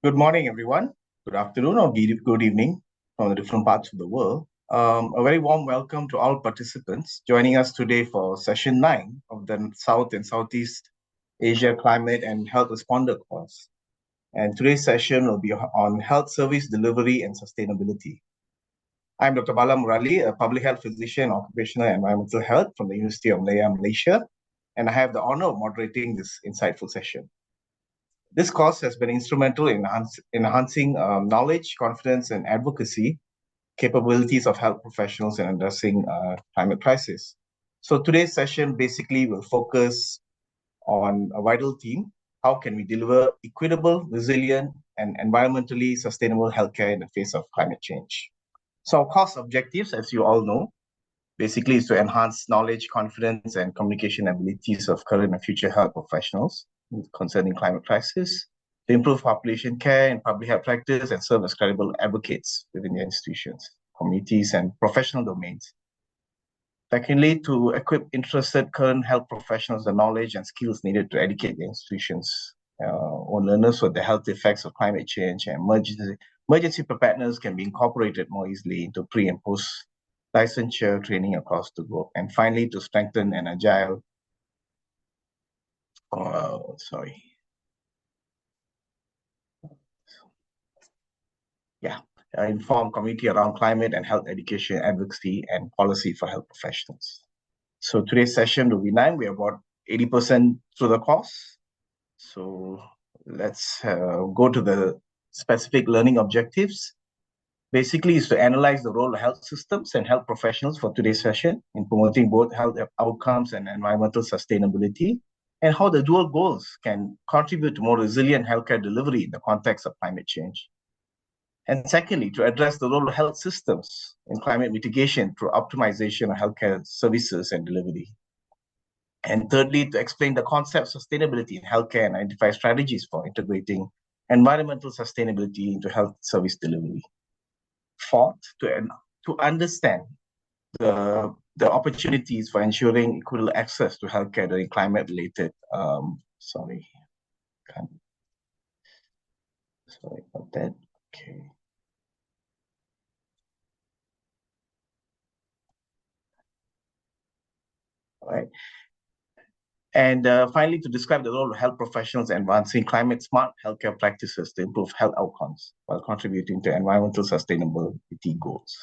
Good morning, everyone. Good afternoon or good evening from the different parts of the world. A very warm welcome to all participants joining us today for session 9 of the South and Southeast Asia Climate and Health Responder course. And today's session will be on health service delivery and sustainability. I'm Dr. Bala Murali, a public health physician, occupational and environmental health from the University of Malaya, Malaysia, and I have the honor of moderating this insightful session. This course has been instrumental in enhancing knowledge, confidence, and advocacy capabilities of health professionals in addressing climate crisis. So today's session basically will focus on a vital theme: how can we deliver equitable, resilient, and environmentally sustainable healthcare in the face of climate change? So our course objectives, as you all know, basically is to enhance knowledge, confidence, and communication abilities of current and future health professionals concerning climate crisis, to improve population care and public health practice, and serve as credible advocates within their institutions, communities, and professional domains. Secondly, to equip interested current health professionals the knowledge and skills needed to educate the institutions or learners with the health effects of climate change, and emergency preparedness can be incorporated more easily into pre and post licensure training across the globe. And finally, to strengthen an agile, informed community around climate and health education, advocacy, and policy for health professionals. So today's session will be 9. We are about 80% through the course. So let's go to the specific learning objectives. Basically, is to analyze the role of health systems and health professionals for today's session in promoting both health outcomes and environmental sustainability, and how the dual goals can contribute to more resilient healthcare delivery in the context of climate change. And secondly, to address the role of health systems in climate mitigation through optimization of healthcare services and delivery. And thirdly, to explain the concept of sustainability in healthcare and identify strategies for integrating environmental sustainability into health service delivery. Fourth, to understand the opportunities for ensuring equal access to healthcare during climate-related, sorry about that. Okay. All right. And finally, to describe the role of health professionals in advancing climate-smart healthcare practices to improve health outcomes while contributing to environmental sustainability goals.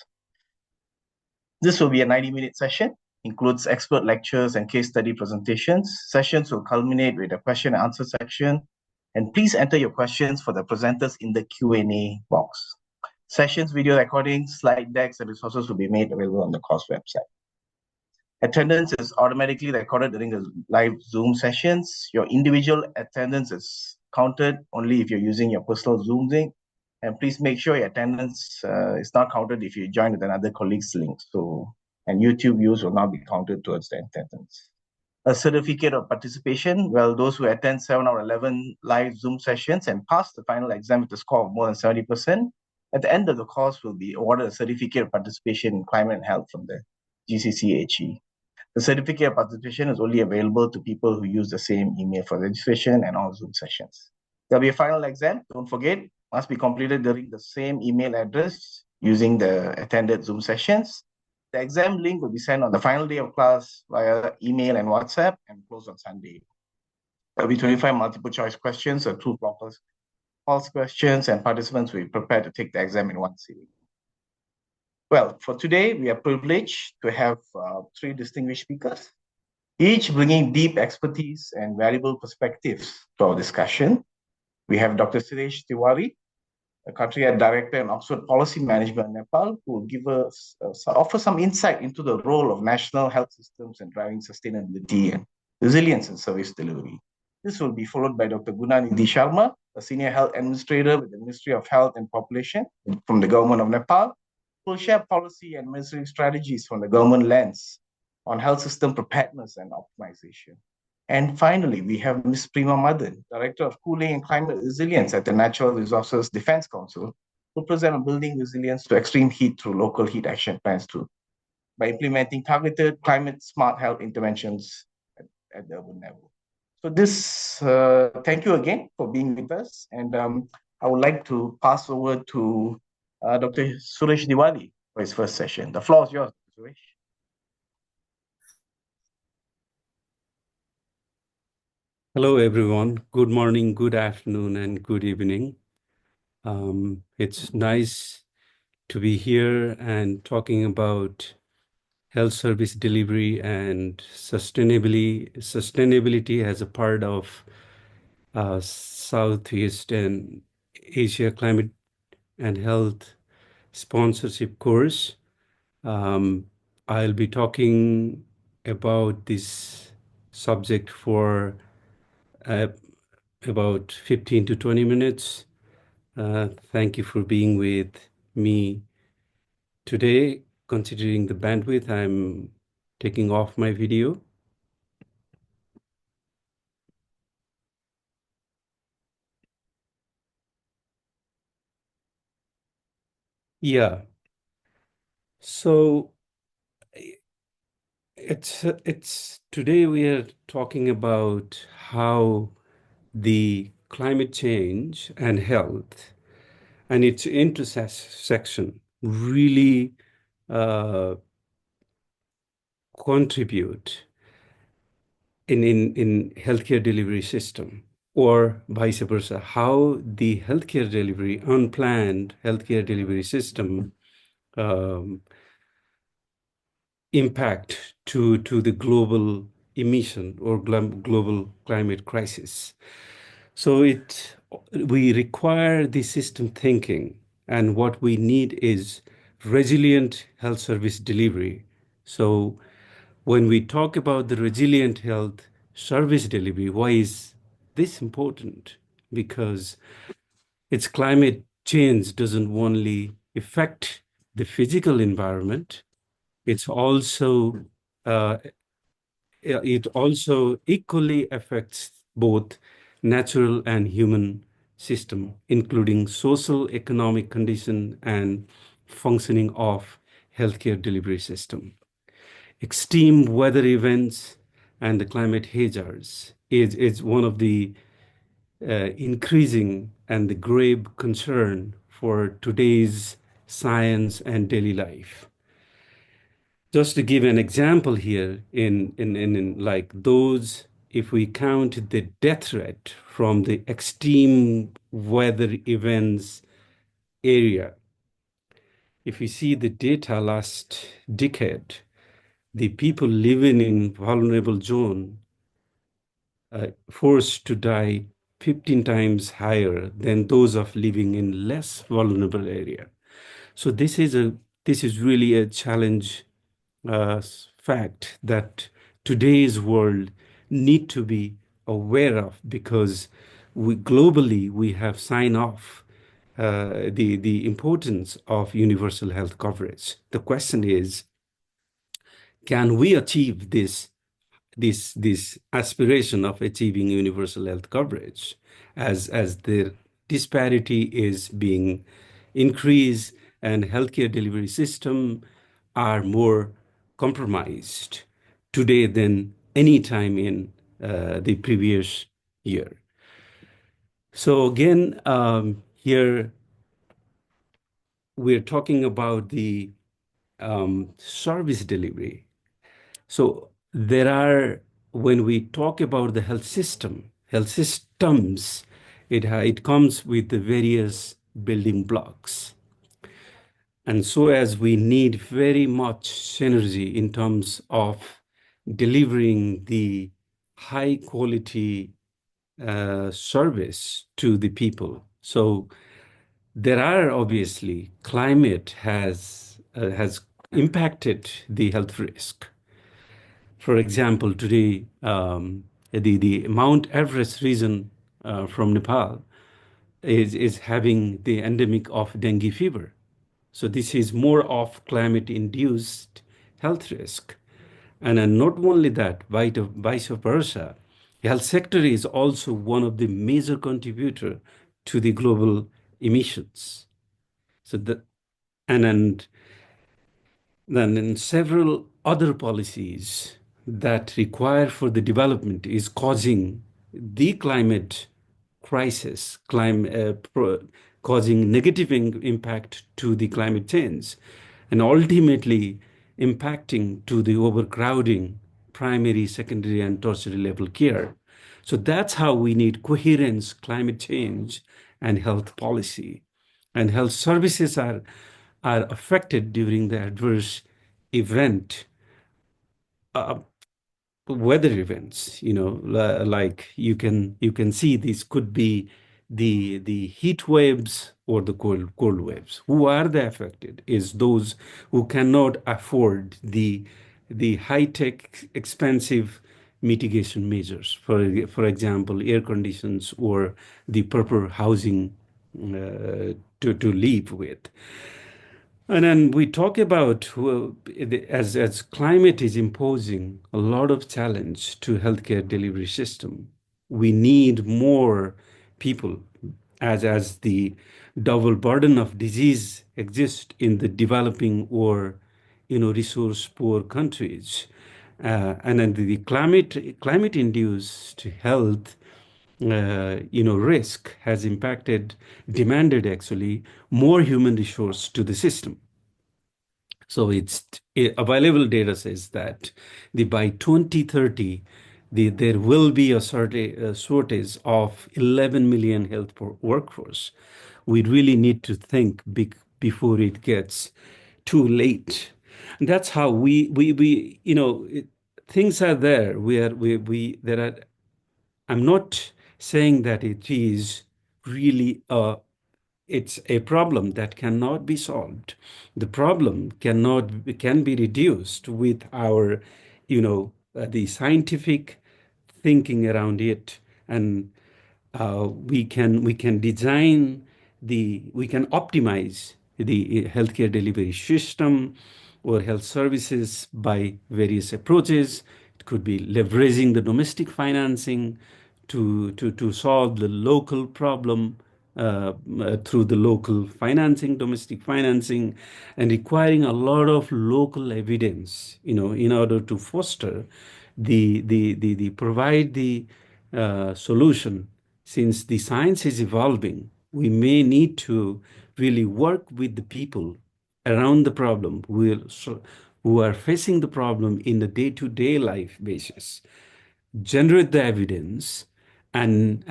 This will be a 90-minute session, includes expert lectures and case study presentations. Sessions will culminate with a question and answer section. And please enter your questions for the presenters in the Q&A box. Sessions, video recordings, slide decks, and resources will be made available on the course website. Attendance is automatically recorded during the live Zoom sessions. Your individual attendance is counted only if you're using your personal Zoom link. And please make sure your attendance is not counted if you join with another colleague's link. And YouTube views will not be counted towards the attendance. A certificate of participation, well, those who attend 7 or 11 live Zoom sessions and pass the final exam with a score of more than 70%, at the end of the course will be awarded a certificate of participation in climate and health from the GCCHE. The certificate of participation is only available to people who use the same email for registration and all Zoom sessions. There'll be a final exam, don't forget, must be completed during the same email address using the attended Zoom sessions. The exam link will be sent on the final day of class via email and WhatsApp and closed on Sunday. There'll be 25 multiple choice questions or true, false questions, and participants will be prepared to take the exam in one sitting. Well, for today, we are privileged to have 3 distinguished speakers, each bringing deep expertise and valuable perspectives to our discussion. We have Dr. Suresh Tiwari, a country head director in Oxford Policy Management in Nepal, who will give us offer some insight into the role of national health systems in driving sustainability and resilience in service delivery. This will be followed by Dr. Guna Nidhi Sharma, a senior health administrator with the Ministry of Health and Population from the government of Nepal, who will share policy and ministry strategies from the government lens on health system preparedness and optimization. And finally, we have Ms. Prima Madan, Director of Cooling and Climate Resilience at the Natural Resources Defense Council, who present on building resilience to extreme heat through local heat action plans by implementing targeted climate-smart health interventions at the urban level. So thank you again for being with us. And I would like to pass over to Dr. Suresh Tiwari for his first session. The floor is yours, Suresh. Hello, everyone. Good morning, good afternoon, and good evening. It's nice to be here and talking about health service delivery and sustainability as a part of Southeast and Asia Climate and Health Sponsorship course. I'll be talking about this subject for uh, about 15 to 20 minutes. Thank you for being with me today. Considering the bandwidth, I'm taking off my video. Yeah. So it's today we are talking about how the climate change and health and its intersection really contribute in healthcare delivery system, or vice versa, how the healthcare delivery, unplanned healthcare delivery system um, impact to the global emission or global climate crisis. So we require the system thinking, and what we need is resilient health service delivery. So when we talk about the resilient health service delivery, why is this important? Because its climate change doesn't only affect the physical environment, it's also uh, it also equally affects both natural and human system, including social, economic condition and functioning of healthcare delivery system. Extreme weather events and the climate hazards is one of the increasing and the grave concern for today's science and daily life. Just to give an example here, in like those, if we count the death rate from the extreme weather events area, if you see the data last decade, the people living in vulnerable zone forced to die 15 times higher than those of living in less vulnerable area. So this is really a challenge fact that today's world need to be aware of, because we globally we have signed off the importance of universal health coverage. The question is, can we achieve this aspiration of achieving universal health coverage as the disparity is being increased and healthcare delivery system are more compromised today than any time in the previous year. So again, here we're talking about the service delivery. So there are, when we talk about the health systems, it comes with the various building blocks. And so as we need very much synergy in terms of delivering the high quality service to the people. So there are obviously climate has impacted the health risk. For example, today, the Mount Everest region from Nepal is having the endemic of dengue fever. So this is more of climate-induced health risk. And not only that, vice versa, health sector is also one of the major contributor to the global emissions. So and then in several other policies that require for the development is causing the climate crisis, causing negative impact to the climate change, and ultimately impacting to the overcrowding primary, secondary, and tertiary level care. So that's how we need coherence, climate change, and health policy. And health services are affected during the adverse event, uh, weather events. Like you can see these could be the heat waves or the cold waves. Who are the affected is those who cannot afford the high-tech expensive mitigation measures, for example, air conditions or the proper housing to live with. And then we talk about as climate is imposing a lot of challenge to healthcare delivery system. We need more people as the double burden of disease exists in the developing or resource poor countries. And then the climate induced health risk has demanded actually more human resource to the system. So available data says that by 2030, there will be a shortage of 11 million health workforce. We really need to think big before it gets too late. And that's how things are there. There are. I'm not saying that it is really it's a problem that cannot be solved. The problem can be reduced with our, the scientific thinking around it, and we can optimize the healthcare delivery system or health services by various approaches. It could be leveraging the domestic financing to solve the local problem through the local financing, domestic financing, and requiring a lot of local evidence, in order to foster the provide the solution. Since the science is evolving, we may need to really work with the people around the problem who are facing the problem in the day-to-day life basis, generate the evidence, and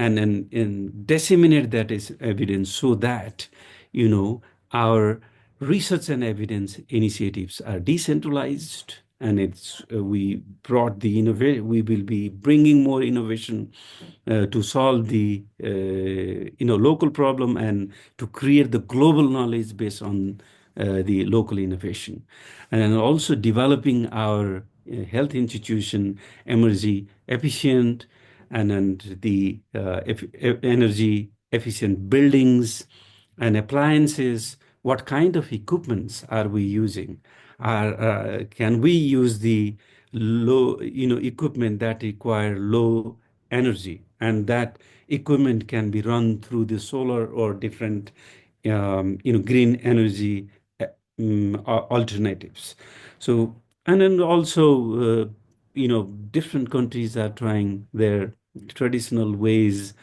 disseminate that is evidence so that our research and evidence initiatives are decentralized, and we brought the innovation. We will be bringing more innovation to solve the local problem and to create the global knowledge based on the local innovation, and then also developing our health institution energy efficient, and the energy efficient buildings and appliances. What kind of equipments are we using? Can we use the low, equipment that require low energy, and that equipment can be run through the solar or different, green energy alternatives. So, and then also, different countries are trying their traditional ways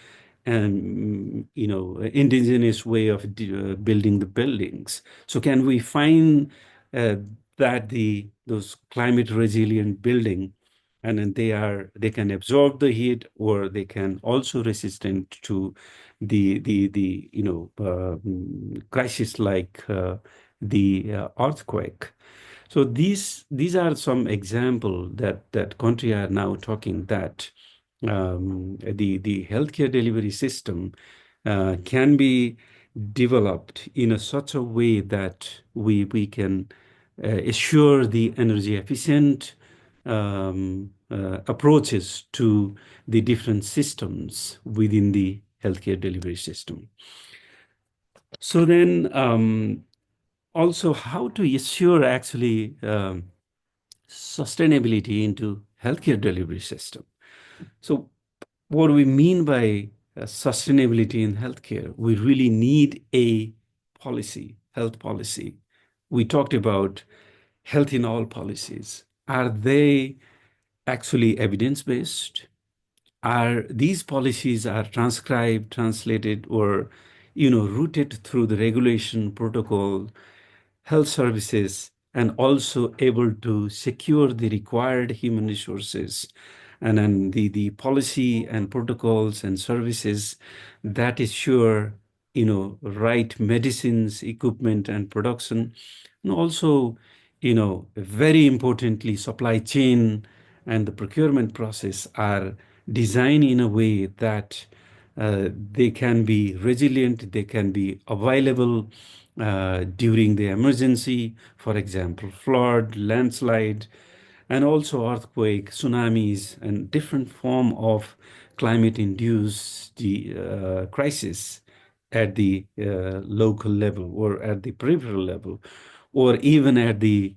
and indigenous way of building the buildings. So can we find uh, that those climate resilient building, and then they can absorb the heat, or they can also resistant to the crisis like the earthquake. So these are some example that country are now talking that the healthcare delivery system can be developed in such a way that we can assure the energy efficient approaches to the different systems within the healthcare delivery system. So then also how to assure actually sustainability into healthcare delivery system. So what do we mean by sustainability in healthcare? We really need a policy, health policy. We talked about health in all policies. Are they actually evidence-based? are these policies are transcribed, translated, or routed through the regulation, protocol, health services, and also able to secure the required human resources, and then the policy and protocols and services that ensure right medicines, equipment, and production, and also very importantly, supply chain and the procurement process are designed in a way that they can be resilient, they can be available during the emergency, for example, flood, landslide, and also earthquake, tsunamis, and different form of climate-induced crisis at the local level or at the peripheral level, or even at the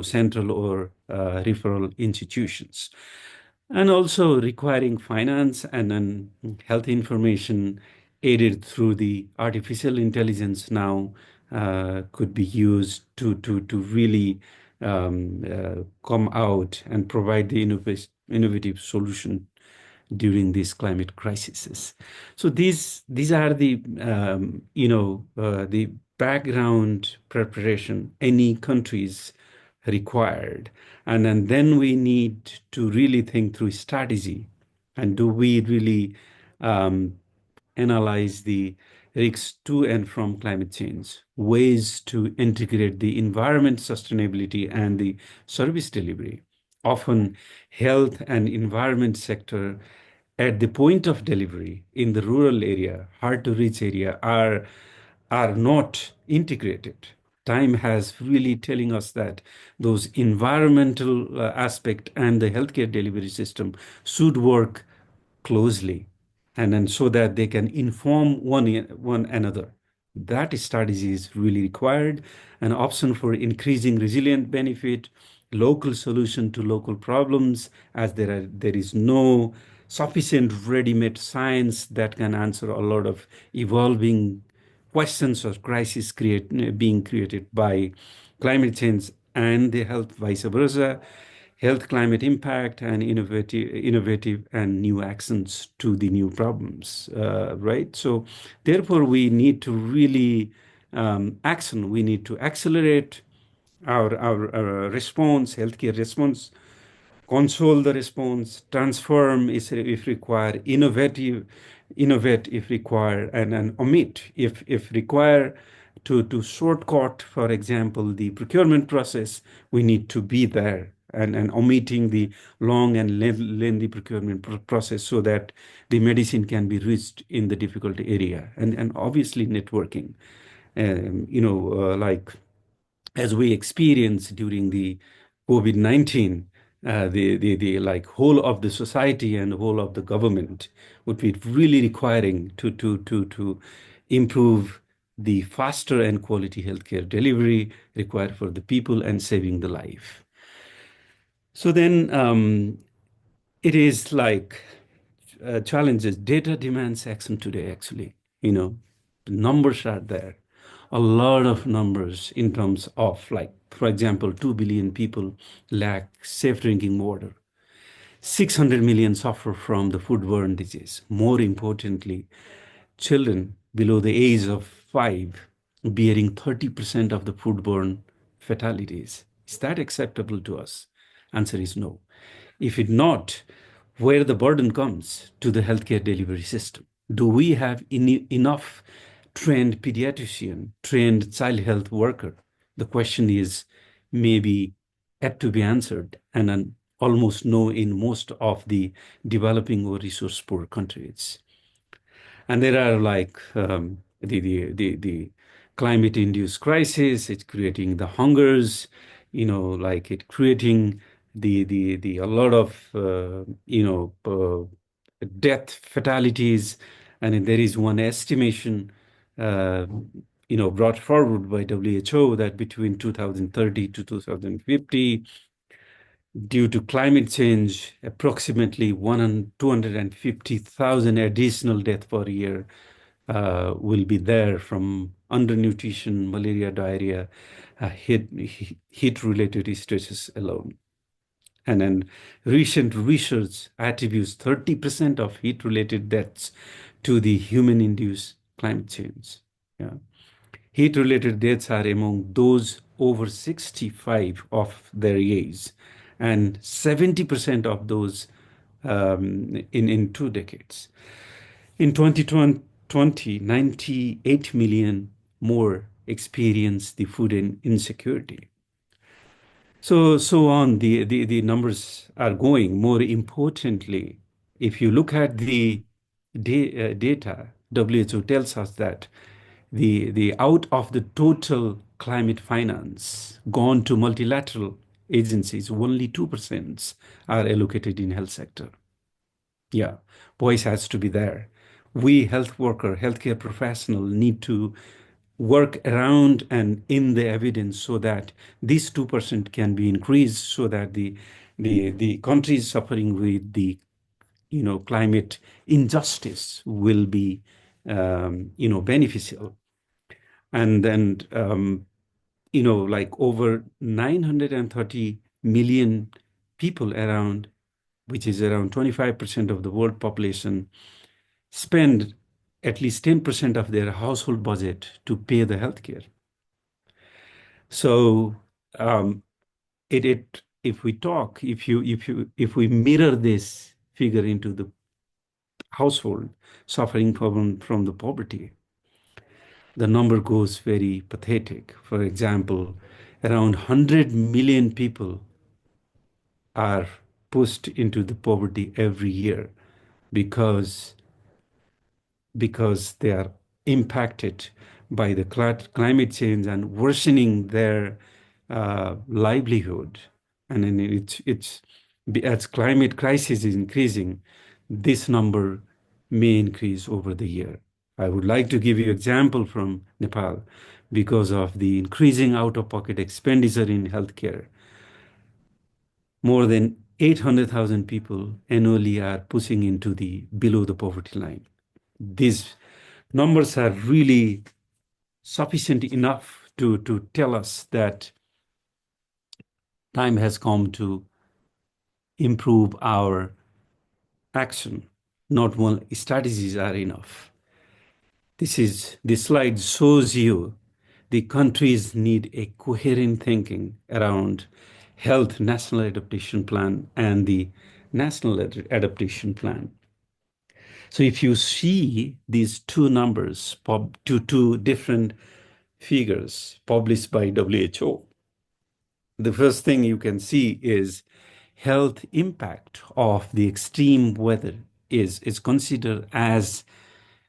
central or referral institutions, and also requiring finance and then health information aided through the artificial intelligence now could be used to really come out and provide the innovative solution during these climate crises. So these are the the background preparation any countries required, and then we need to really think through strategy, and do we really um, analyze the risks to and from climate change, ways to integrate the environment sustainability and the service delivery. Often health and environment sector at the point of delivery in the rural area, hard to reach area, are not integrated. Time has really telling us that those environmental aspect and the healthcare delivery system should work closely, and then so that they can inform one another. That strategy is really required. An option for increasing resilient benefit, local solution to local problems, as there is no sufficient ready-made science that can answer a lot of evolving questions or crises being created by climate change and the health, vice versa, health climate impact, and innovative and new actions to the new problems, right? So therefore we need to really action. We need to accelerate our response, healthcare response, console the response, transform if required, innovate if required, and omit if required, to shortcut, for example, the procurement process. We need to be there and omitting the long and lengthy procurement process so that the medicine can be reached in the difficult area, and obviously networking, like as we experienced during the COVID-19, the like whole of the society and whole of the government would be really requiring to improve the faster and quality healthcare delivery required for the people and saving the life. So then it is like challenges. Data demands action today, actually. The numbers are there. A lot of numbers in terms of, like, for example, 2 billion people lack safe drinking water. 600 million suffer from the foodborne disease. More importantly, children below the age of 5 bearing 30% of the foodborne fatalities. Is that acceptable to us? Answer is no. If it not, where the burden comes to the healthcare delivery system. Do we have enough trained pediatrician, trained child health worker? The question is maybe yet to be answered, and almost no in most of the developing or resource poor countries. And there are like the climate induced crisis. It's creating the hungers, like it creating the a lot of death fatalities. And there is one estimation uh, brought forward by WHO that between 2030 to 2050, due to climate change, approximately 250,000 additional deaths per year will be there from undernutrition, malaria, diarrhea, heat-related stresses alone. And then recent research attributes 30% of heat-related deaths to the human-induced climate change. Yeah. Heat-related deaths are among those over 65 of their age, and 70% of those in 2 decades. In 2020, 98 million more experienced the food insecurity. So on, the numbers are going. More importantly, if you look at the data, WHO tells us that the out of the total climate finance gone to multilateral agencies, only 2% are allocated in health sector. Yeah, voice has to be there. We health worker, healthcare professional need to work around and in the evidence so that this 2% can be increased so that the countries suffering with the climate injustice will be beneficial. And then like over 930 million people around, which is around 25% of the world population, spend at least 10% of their household budget to pay the healthcare. So if we mirror this figure into the household suffering from the poverty, the number goes very pathetic. For example, around 100 million people are pushed into the poverty every year because they are impacted by the climate change and worsening their livelihood. And then as climate crisis is increasing, this number may increase over the year. I would like to give you example from Nepal because of the increasing out-of-pocket expenditure in healthcare. More than 800,000 people annually are pushing into the below the poverty line. These numbers are really sufficient enough to tell us that time has come to improve our action. Not one strategies are enough. This slide shows you the countries need a coherent thinking around health national adaptation plan and the national adaptation plan. So if you see these two numbers, two different figures published by WHO, the first thing you can see is health impact of the extreme weather is considered as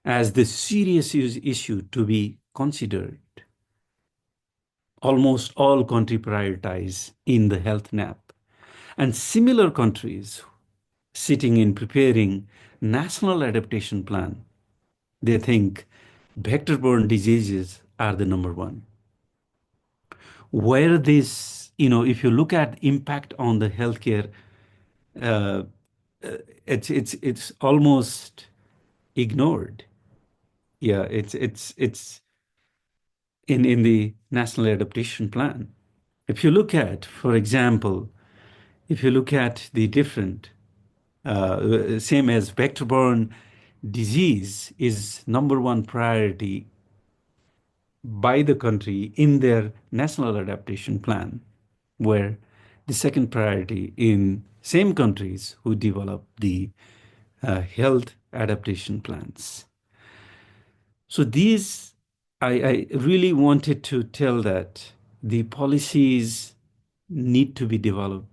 the serious issue to be considered. Almost all countries prioritize in the health NAP. And similar countries sitting in preparing national adaptation plan, they think vector-borne diseases are the number one. Where this, if you look at impact on the healthcare, uh, it's almost ignored. Yeah, it's in the national adaptation plan. If you look at, for example, if you look at the different, same as vector-borne disease is number one priority by the country in their national adaptation plan, where the second priority in same countries who develop the health adaptation plans. So these, I really wanted to tell that the policies need to be developed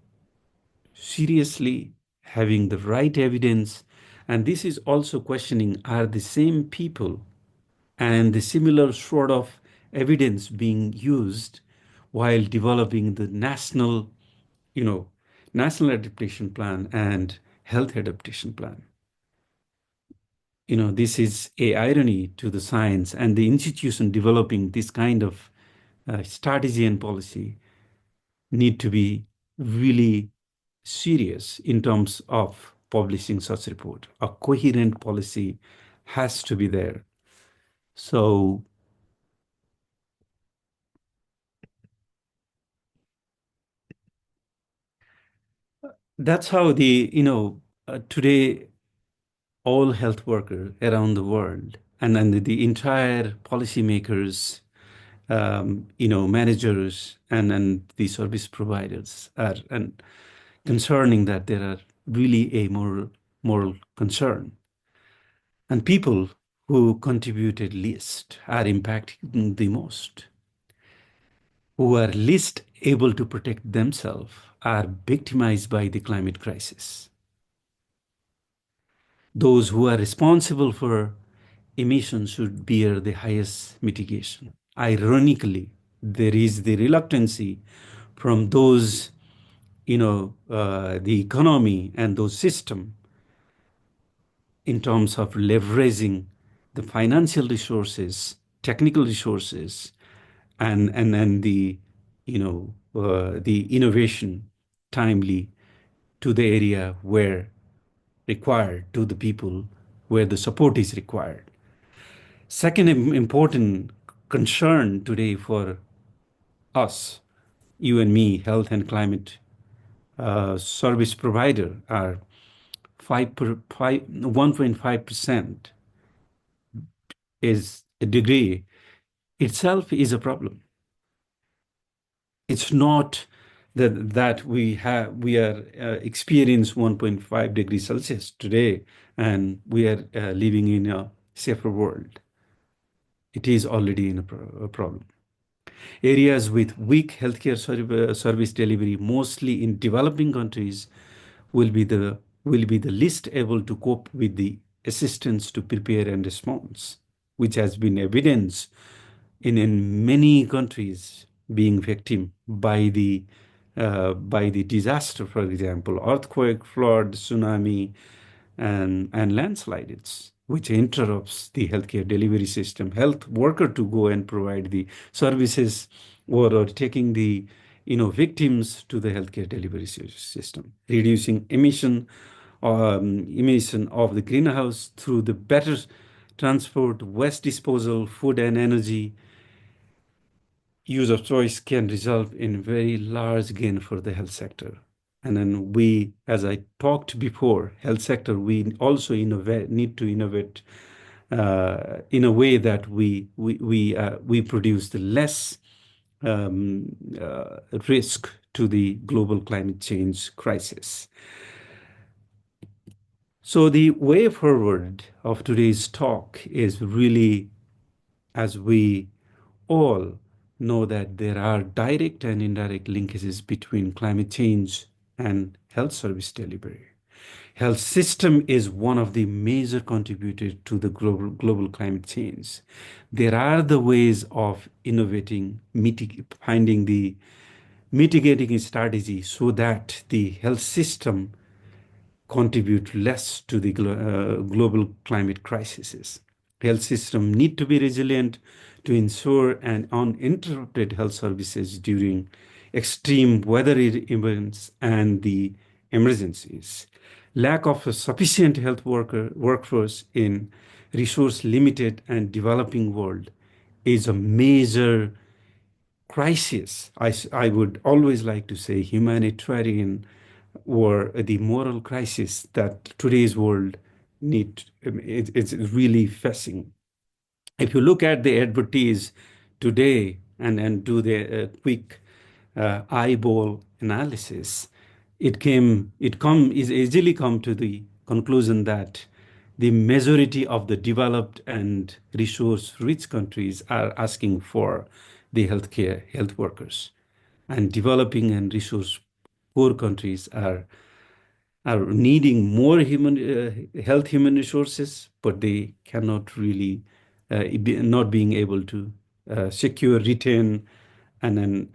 seriously, having the right evidence. And this is also questioning, are the same people and the similar sort of evidence being used while developing the national adaptation plan and health adaptation plan? This is a irony to the science and the institution developing this kind of strategy and policy need to be really serious in terms of publishing such report. A coherent policy has to be there. So that's how today all health workers around the world and the entire policymakers, managers and the service providers are and concerning that there are really a moral concern. And people who contributed least are impacted the most. Who are least able to protect themselves are victimized by the climate crisis. Those who are responsible for emissions should bear the highest mitigation. Ironically, there is the reluctancy from those, the economy and those systems in terms of leveraging the financial resources, technical resources, and the innovation timely to the area where required, to the people where the support is required. Second important concern today for us, you and me, health and climate service provider, are 1.5% is a degree itself is a problem. It's not that we are experience 1.5 degrees Celsius today and we are living in a safer world. It is already in a problem. Areas with weak healthcare service delivery, mostly in developing countries, will be the least able to cope with the assistance to prepare and response, which has been evidence in many countries being victim by the disaster, for example, earthquake, flood, tsunami, and landslides, which interrupts the healthcare delivery system. Health worker to go and provide the services or taking the victims to the healthcare delivery system, reducing emission of the greenhouse through the better transport, waste disposal, food and energy use of choice can result in very large gain for the health sector. And then we, as I talked before, health sector, we also need to innovate in a way that we produce the less risk to the global climate change crisis. So the way forward of today's talk is really, as we all know, that there are direct and indirect linkages between climate change and health service delivery. Health system is one of the major contributors to the global climate change. There are the ways of innovating, finding the mitigating strategy so that the health system contribute less to the global climate crises. Health systems need to be resilient to ensure an uninterrupted health services during extreme weather events and the emergencies. Lack of a sufficient health workforce in resource limited and developing world is a major crisis. I would always like to say humanitarian or the moral crisis that today's world it's really facing. If you look at the advertise today and do the quick eyeball analysis, is easily come to the conclusion that the majority of the developed and resource-rich countries are asking for the health workers, and developing and resource poor countries are needing more human resources, but they cannot really not being able to secure, retain, and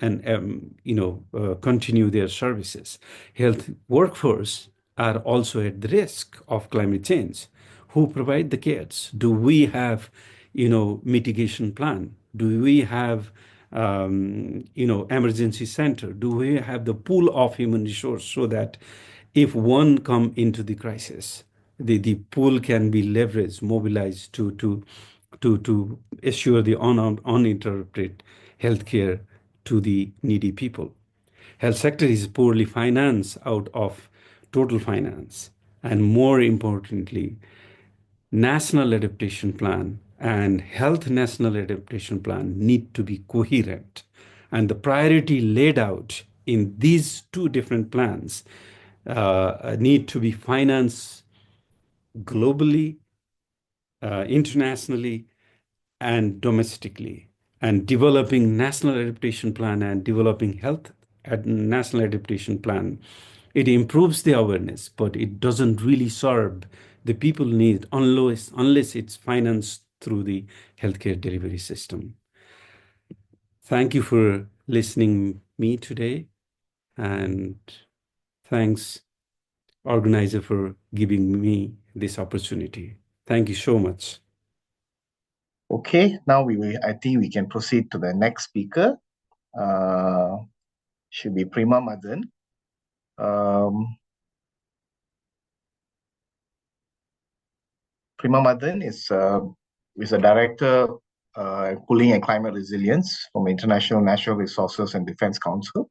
continue their services. Health workforce are also at the risk of climate change. Who provide the cares? Do we have mitigation plan? Do we have emergency center? Do we have the pool of human resource so that if one come into the crisis, the pool can be leveraged, mobilized to assure the uninterrupted healthcare to the needy people. Health sector is poorly financed out of total finance, and more importantly, national adaptation plan and health national adaptation plan need to be coherent. And the priority laid out in these two different plans need to be financed globally, internationally, and domestically. And developing national adaptation plan and developing health national adaptation plan, it improves the awareness, but it doesn't really serve the people need unless it's financed through the healthcare delivery system. Thank you for listening me today, and thanks organizer for giving me this opportunity. Thank you so much. Okay, now I think we can proceed to the next speaker. Should be Prima Madan. Prima Madan is a director cooling and climate resilience from International Natural Resources and Defense Council.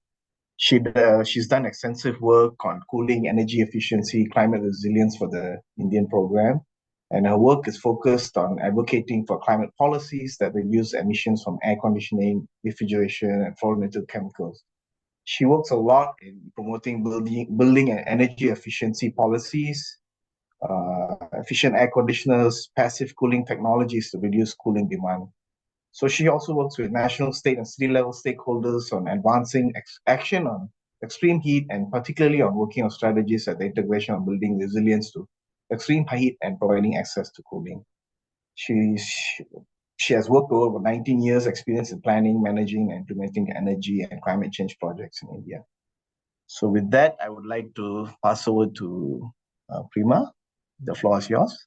She's done extensive work on cooling, energy efficiency, climate resilience for the Indian program. And her work is focused on advocating for climate policies that reduce emissions from air conditioning, refrigeration, and fluorinated chemicals. She works a lot in promoting building and energy efficiency policies, efficient air conditioners, passive cooling technologies to reduce cooling demand. So she also works with national, state, and city level stakeholders on advancing action on extreme heat, and particularly on working on strategies at the integration of building resilience to extreme heat and providing access to cooling. She, she has worked over 19 years experience in planning, managing, and implementing energy and climate change projects in India. So with that, I would like to pass over to Prima. The floor is yours.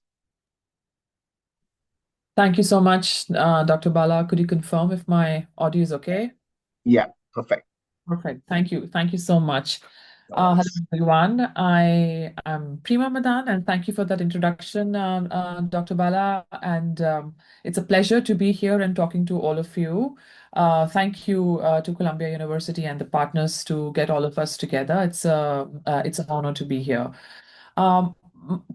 Thank you so much, Dr. Bala. Could you confirm if my audio is okay? Yeah, perfect. Perfect. Thank you. Thank you so much. Hello, everyone. I am Prima Madan, and thank you for that introduction, Dr. Bala. And it's a pleasure to be here and talking to all of you. Thank you to Columbia University and the partners to get all of us together. It's an honor to be here.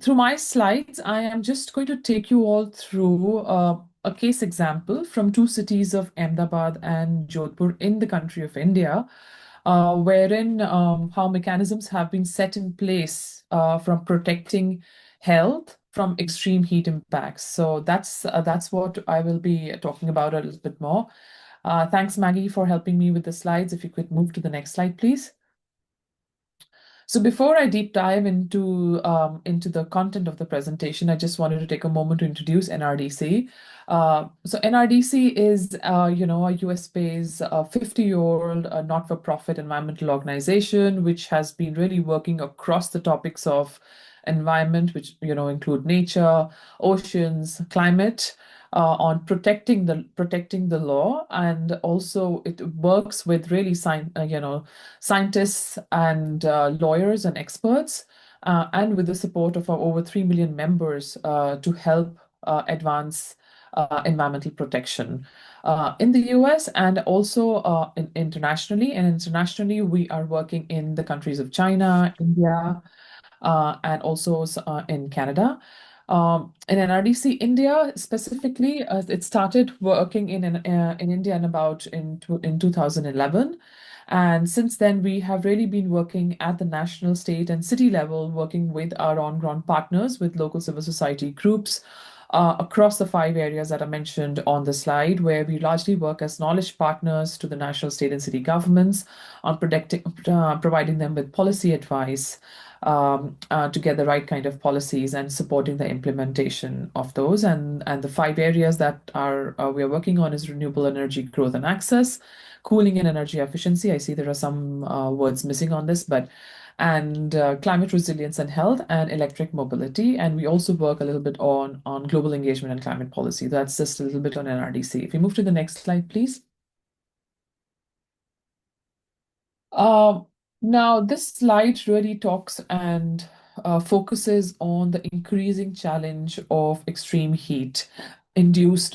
Through my slides, I am just going to take you all through a case example from two cities of Ahmedabad and Jodhpur in the country of India, wherein how mechanisms have been set in place from protecting health from extreme heat impacts. So that's what I will be talking about a little bit more. Thanks, Maggie, for helping me with the slides. If you could move to the next slide, please. So before I deep dive into the content of the presentation, I just wanted to take a moment to introduce NRDC. So NRDC is, a US-based 50-year-old not-for-profit environmental organization, which has been really working across the topics of environment, which include nature, oceans, climate, on protecting the law, and also it works with really scientists and lawyers and experts, and with the support of our over 3 million members to help advance environmental protection in the US and also internationally. And internationally, we are working in the countries of China, India, and also in Canada. In NRDC India specifically, it started working in India in 2011. And since then, we have really been working at the national, state, and city level, working with our on-ground partners, with local civil society groups across the 5 areas that are mentioned on the slide, where we largely work as knowledge partners to the national, state, and city governments on providing them with policy advice to get the right kind of policies and supporting the implementation of those. And the 5 areas that we are working on is renewable energy growth and access, cooling and energy efficiency. I see there are some words missing on this, and climate resilience and health, and electric mobility. And we also work a little bit on global engagement and climate policy. That's just a little bit on NRDC. If you move to the next slide, please. Now, this slide really talks and focuses on the increasing challenge of extreme heat,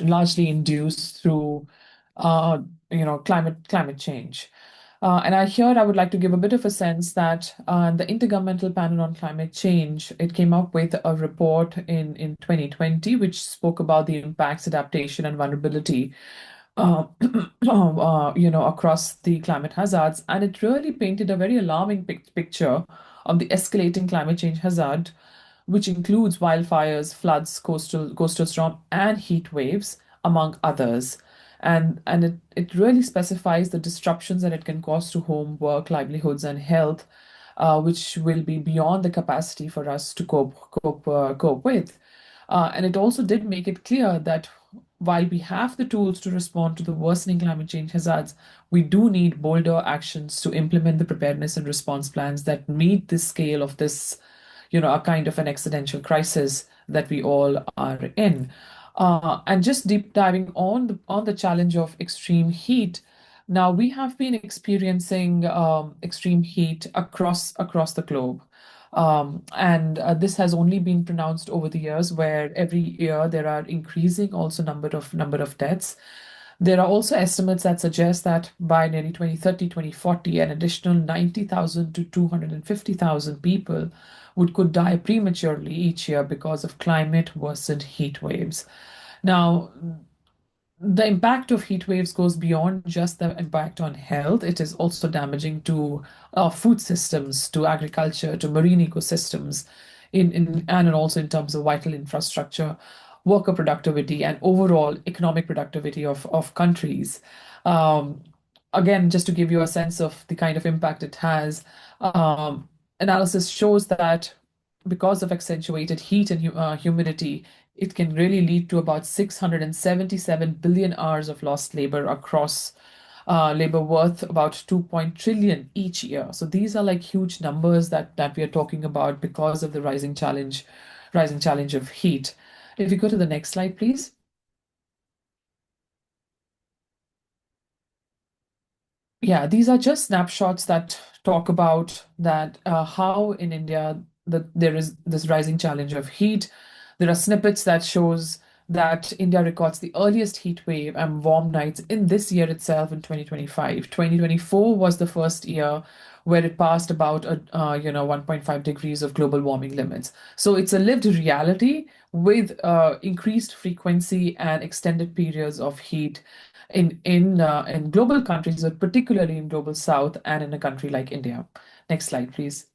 largely induced through climate change. Here I would like to give a bit of a sense that the Intergovernmental Panel on Climate Change, it came up with a report in 2020, which spoke about the impacts, adaptation, and vulnerability uh, across the climate hazards. And it really painted a very alarming picture of the escalating climate change hazard, which includes wildfires, floods, coastal storm, and heat waves, among others. And it really specifies the disruptions that it can cause to home, work, livelihoods, and health, which will be beyond the capacity for us to cope with. And it also did make it clear that while we have the tools to respond to the worsening climate change hazards, we do need bolder actions to implement the preparedness and response plans that meet the scale of this, a kind of an existential crisis that we all are in. And just deep diving on the challenge of extreme heat. Now we have been experiencing extreme heat across the globe. And this has only been pronounced over the years, where every year there are increasing also number of deaths. There are also estimates that suggest that by nearly 2030, 2040, an additional 90,000 to 250,000 people could die prematurely each year because of climate worsened heat waves. Now, the impact of heat waves goes beyond just the impact on health. It is also damaging to food systems, to agriculture, to marine ecosystems, and also in terms of vital infrastructure, worker productivity, and overall economic productivity of countries. Um, Again, just to give you a sense of the kind of impact it has, analysis shows that because of accentuated heat and humidity, it can really lead to about 677 billion hours of lost labor across labor worth about 2 trillion each year. So these are like huge numbers that we are talking about because of the rising challenge of heat. If you go to the next slide, please. Yeah, these are just snapshots that talk about that how in India there is this rising challenge of heat. There are snippets that shows that India records the earliest heat wave and warm nights in this year itself in 2025. 2024 was the first year where it passed about 1.5 degrees of global warming limits. So it's a lived reality with increased frequency and extended periods of heat in global countries, but particularly in global south and in a country like India. Next slide, please.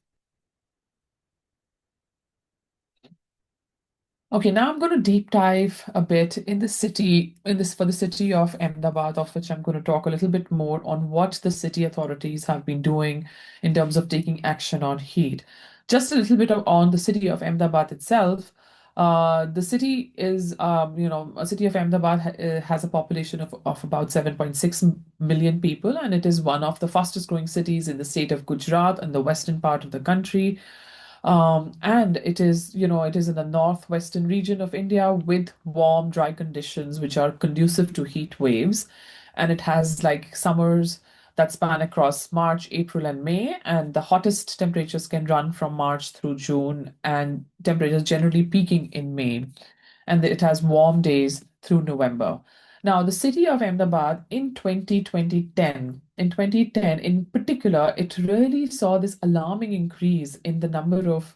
Okay, now I'm going to deep dive a bit in the city, for the city of Ahmedabad, of which I'm going to talk a little bit more on what the city authorities have been doing in terms of taking action on heat. Just a little bit on the city of Ahmedabad itself. The city is, a city of Ahmedabad has a population of about 7.6 million people, and it is one of the fastest growing cities in the state of Gujarat and the western part of the country. And it is in the northwestern region of India with warm, dry conditions which are conducive to heat waves. And it has like summers that span across March, April, and May. And the hottest temperatures can run from March through June, and temperatures generally peaking in May. And it has warm days through November. Now, the city of Ahmedabad in 2010, in particular, it really saw this alarming increase in the number of,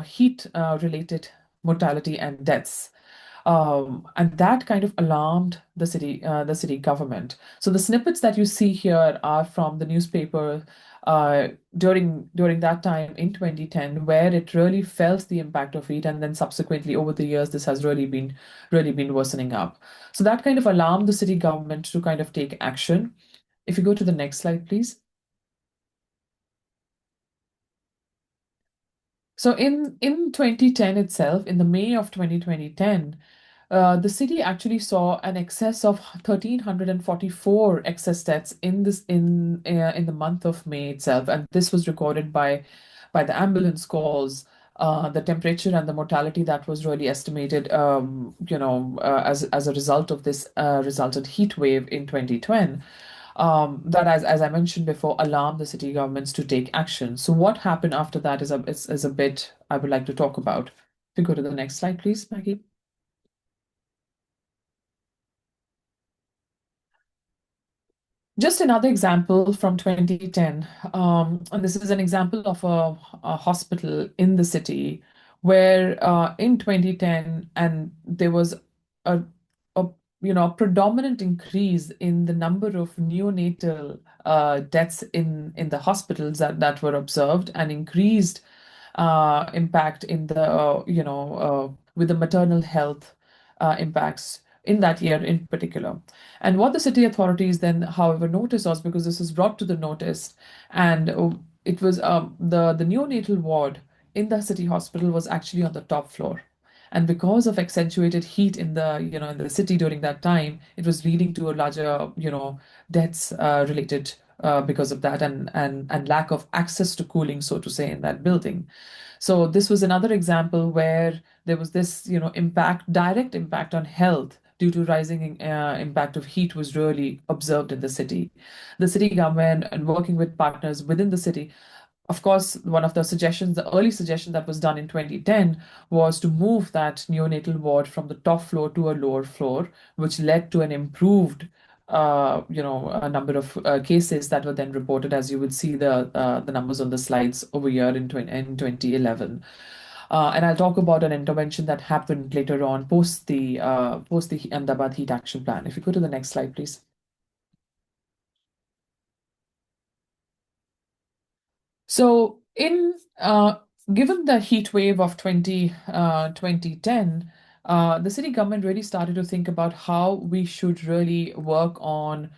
heat related mortality and deaths. And that kind of alarmed the city government. So the snippets that you see here are from the newspaper during that time in 2010, where it really felt the impact of heat, and then subsequently over the years, this has really been worsening up. So that kind of alarmed the city government to kind of take action. If you go to the next slide, please. So in 2010 itself, in the May of 2010, the city actually saw an excess of 1,344 excess deaths in the month of May itself, and this was recorded by the ambulance calls, the temperature and the mortality that was really estimated, as a result of this resultant heat wave in 2010. That, as I mentioned before, alarmed the city governments to take action. So what happened after that is a bit I would like to talk about. If you go to the next slide, please, Maggie. Just another example from 2010, and this is an example of a hospital in the city where in 2010, and there was a, a predominant increase in the number of neonatal deaths in the hospitals that were observed, and increased impact in the with the maternal health impacts in that year in particular. And what the city authorities then, however, noticed was, because this was brought to the notice, and it was the neonatal ward in the city hospital was actually on the top floor. And because of accentuated heat in the in the city during that time, it was leading to a larger deaths related because of that, and lack of access to cooling, so to say, in that building. So this was another example where there was this, direct impact on health due to rising impact of heat was really observed in the city. The city government, and working with partners within the city, of course, one of the suggestions, the early suggestion that was done in 2010 was to move that neonatal ward from the top floor to a lower floor, which led to an improved a number of cases that were then reported, as you would see the numbers on the slides over here in 2011. And I'll talk about an intervention that happened later on post the Ahmedabad Heat Action Plan. If you go to the next slide, please. So, given the heat wave of 2010, the city government really started to think about how we should really work on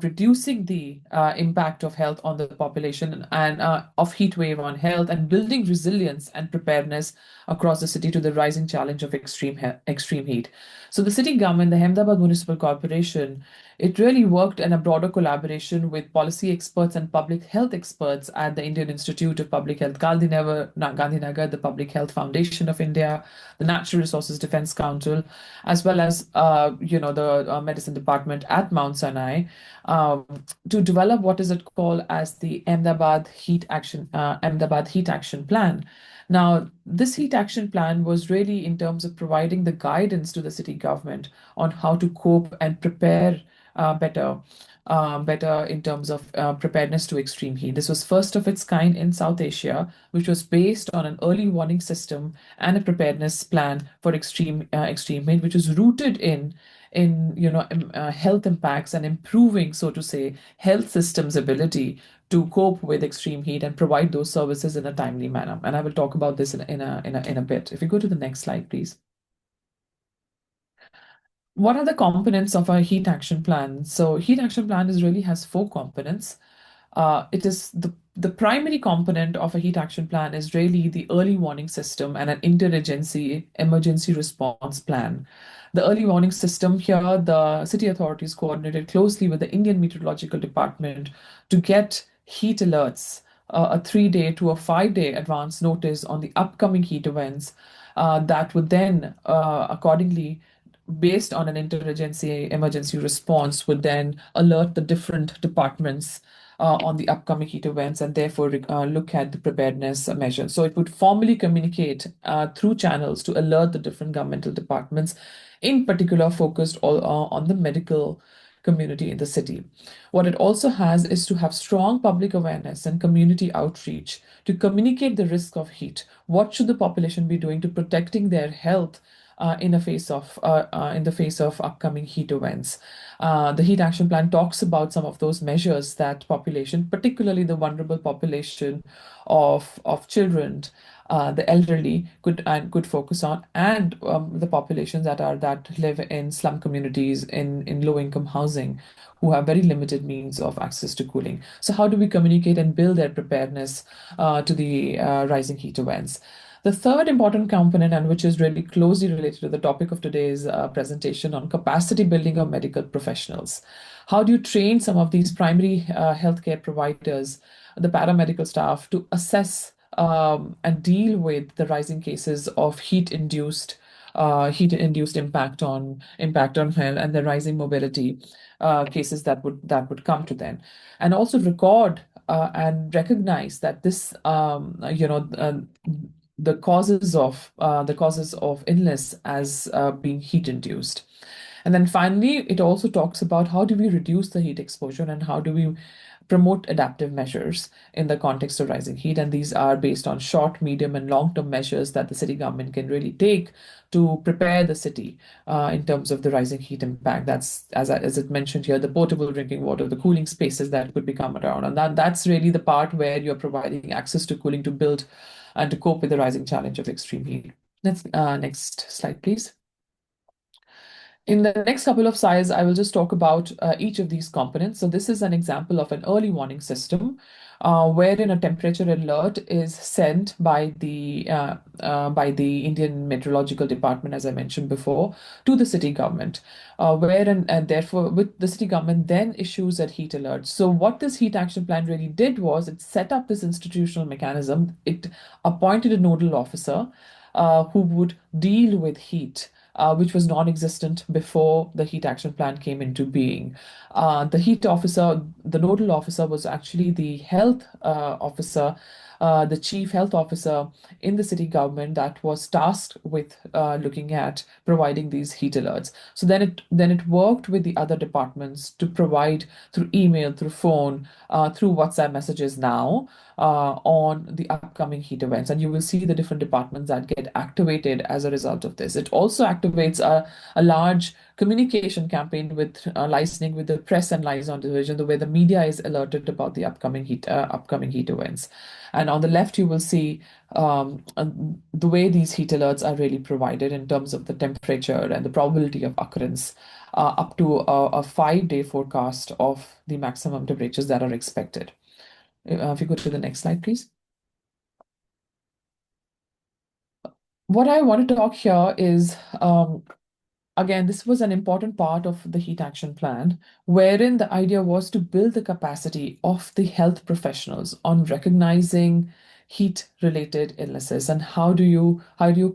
reducing the impact of health on the population, and of heat wave on health, and building resilience and preparedness across the city to the rising challenge of extreme heat. So the city government, the Ahmedabad Municipal Corporation, it really worked in a broader collaboration with policy experts and public health experts at the Indian Institute of Public Health, Gandhinagar, the Public Health Foundation of India, the Natural Resources Defense Council, as well as the medicine department at Mount Sinai, um, to develop what is it called as the Ahmedabad Heat Action Plan. Now, this heat action plan was really in terms of providing the guidance to the city government on how to cope and prepare better, better in terms of preparedness to extreme heat. This was first of its kind in South Asia, which was based on an early warning system and a preparedness plan for extreme heat, which was rooted in health impacts and improving, so to say, health systems ability to cope with extreme heat and provide those services in a timely manner. And I will talk about this in a bit. If you go to the next slide, please. What are the components of a heat action plan? So heat action plan really has four components. It is the primary component of a heat action plan is really the early warning system and an interagency emergency response plan. The early warning system here, the city authorities coordinated closely with the Indian Meteorological Department to get heat alerts, a 3-day to a 5-day advance notice on the upcoming heat events, that would then accordingly, based on an interagency emergency response, would then alert the different departments on the upcoming heat events, and therefore look at the preparedness measures. So it would formally communicate through channels to alert the different governmental departments, in particular focused on the medical community in the city. What it also has is to have strong public awareness and community outreach to communicate the risk of heat. What should the population be doing to protecting their health in the face of upcoming heat events? The heat action plan talks about some of those measures that population, particularly the vulnerable population of children, the elderly, could focus on, and the populations that live in slum communities, in low income housing, who have very limited means of access to cooling. So how do we communicate and build their preparedness to the rising heat events? The third important component, and which is really closely related to the topic of today's presentation, on capacity building of medical professionals. How do you train some of these primary healthcare providers, the paramedical staff, to assess and deal with the rising cases of heat-induced impact on health, and the rising mobility cases that would come to them, and also record and recognize that the causes of illness as being heat induced. And then finally, it also talks about how do we reduce the heat exposure and how do we promote adaptive measures in the context of rising heat. And these are based on short, medium, and long-term measures that the city government can really take to prepare the city in terms of the rising heat impact. That's, as it mentioned here, the portable drinking water, the cooling spaces that could become around. And that's really the part where you're providing access to cooling to build and to cope with the rising challenge of extreme heat. Next slide, please. In the next couple of slides, I will just talk about each of these components. So this is an example of an early warning system wherein a temperature alert is sent by the Indian Meteorological Department, as I mentioned before, to the city government, and therefore with the city government then issues a heat alert. So what this heat action plan really did was it set up this institutional mechanism. It appointed a nodal officer who would deal with heat, which was non-existent before the heat action plan came into being. The nodal officer was actually the health officer, the chief health officer in the city government that was tasked with looking at providing these heat alerts. So then it worked with the other departments to provide through email, through phone, through WhatsApp messages now on the upcoming heat events. And you will see the different departments that get activated as a result of this. It also activates a large communication campaign with licensing with the press and liaison division, the way the media is alerted about the upcoming heat events. And on the left, you will see the way these heat alerts are really provided in terms of the temperature and the probability of occurrence up to a 5-day forecast of the maximum temperatures that are expected. If you go to the next slide, please. What I want to talk here is, again, this was an important part of the heat action plan, wherein the idea was to build the capacity of the health professionals on recognizing heat-related illnesses and how do you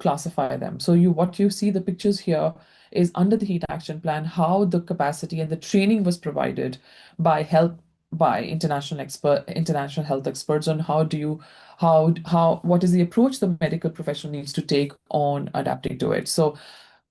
classify them. So what you see the pictures here is under the heat action plan, how the capacity and the training was provided by international health experts on what is the approach the medical professional needs to take on adapting to it. So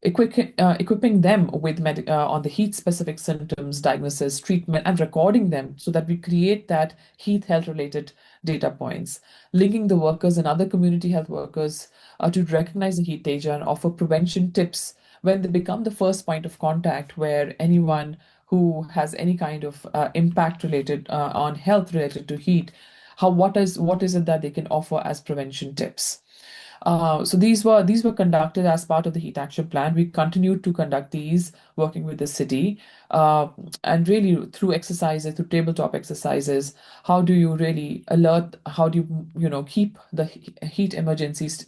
equipping them with on the heat specific symptoms, diagnosis, treatment, and recording them so that we create that heat health related data points, linking the workers and other community health workers to recognize the heat danger and offer prevention tips when they become the first point of contact, where anyone who has any kind of impact related on health related to heat, what is it that they can offer as prevention tips. So these were conducted as part of the heat action plan. We continued to conduct these, working with the city, and really through exercises, through tabletop exercises. How do you really alert? How do you keep the heat emergencies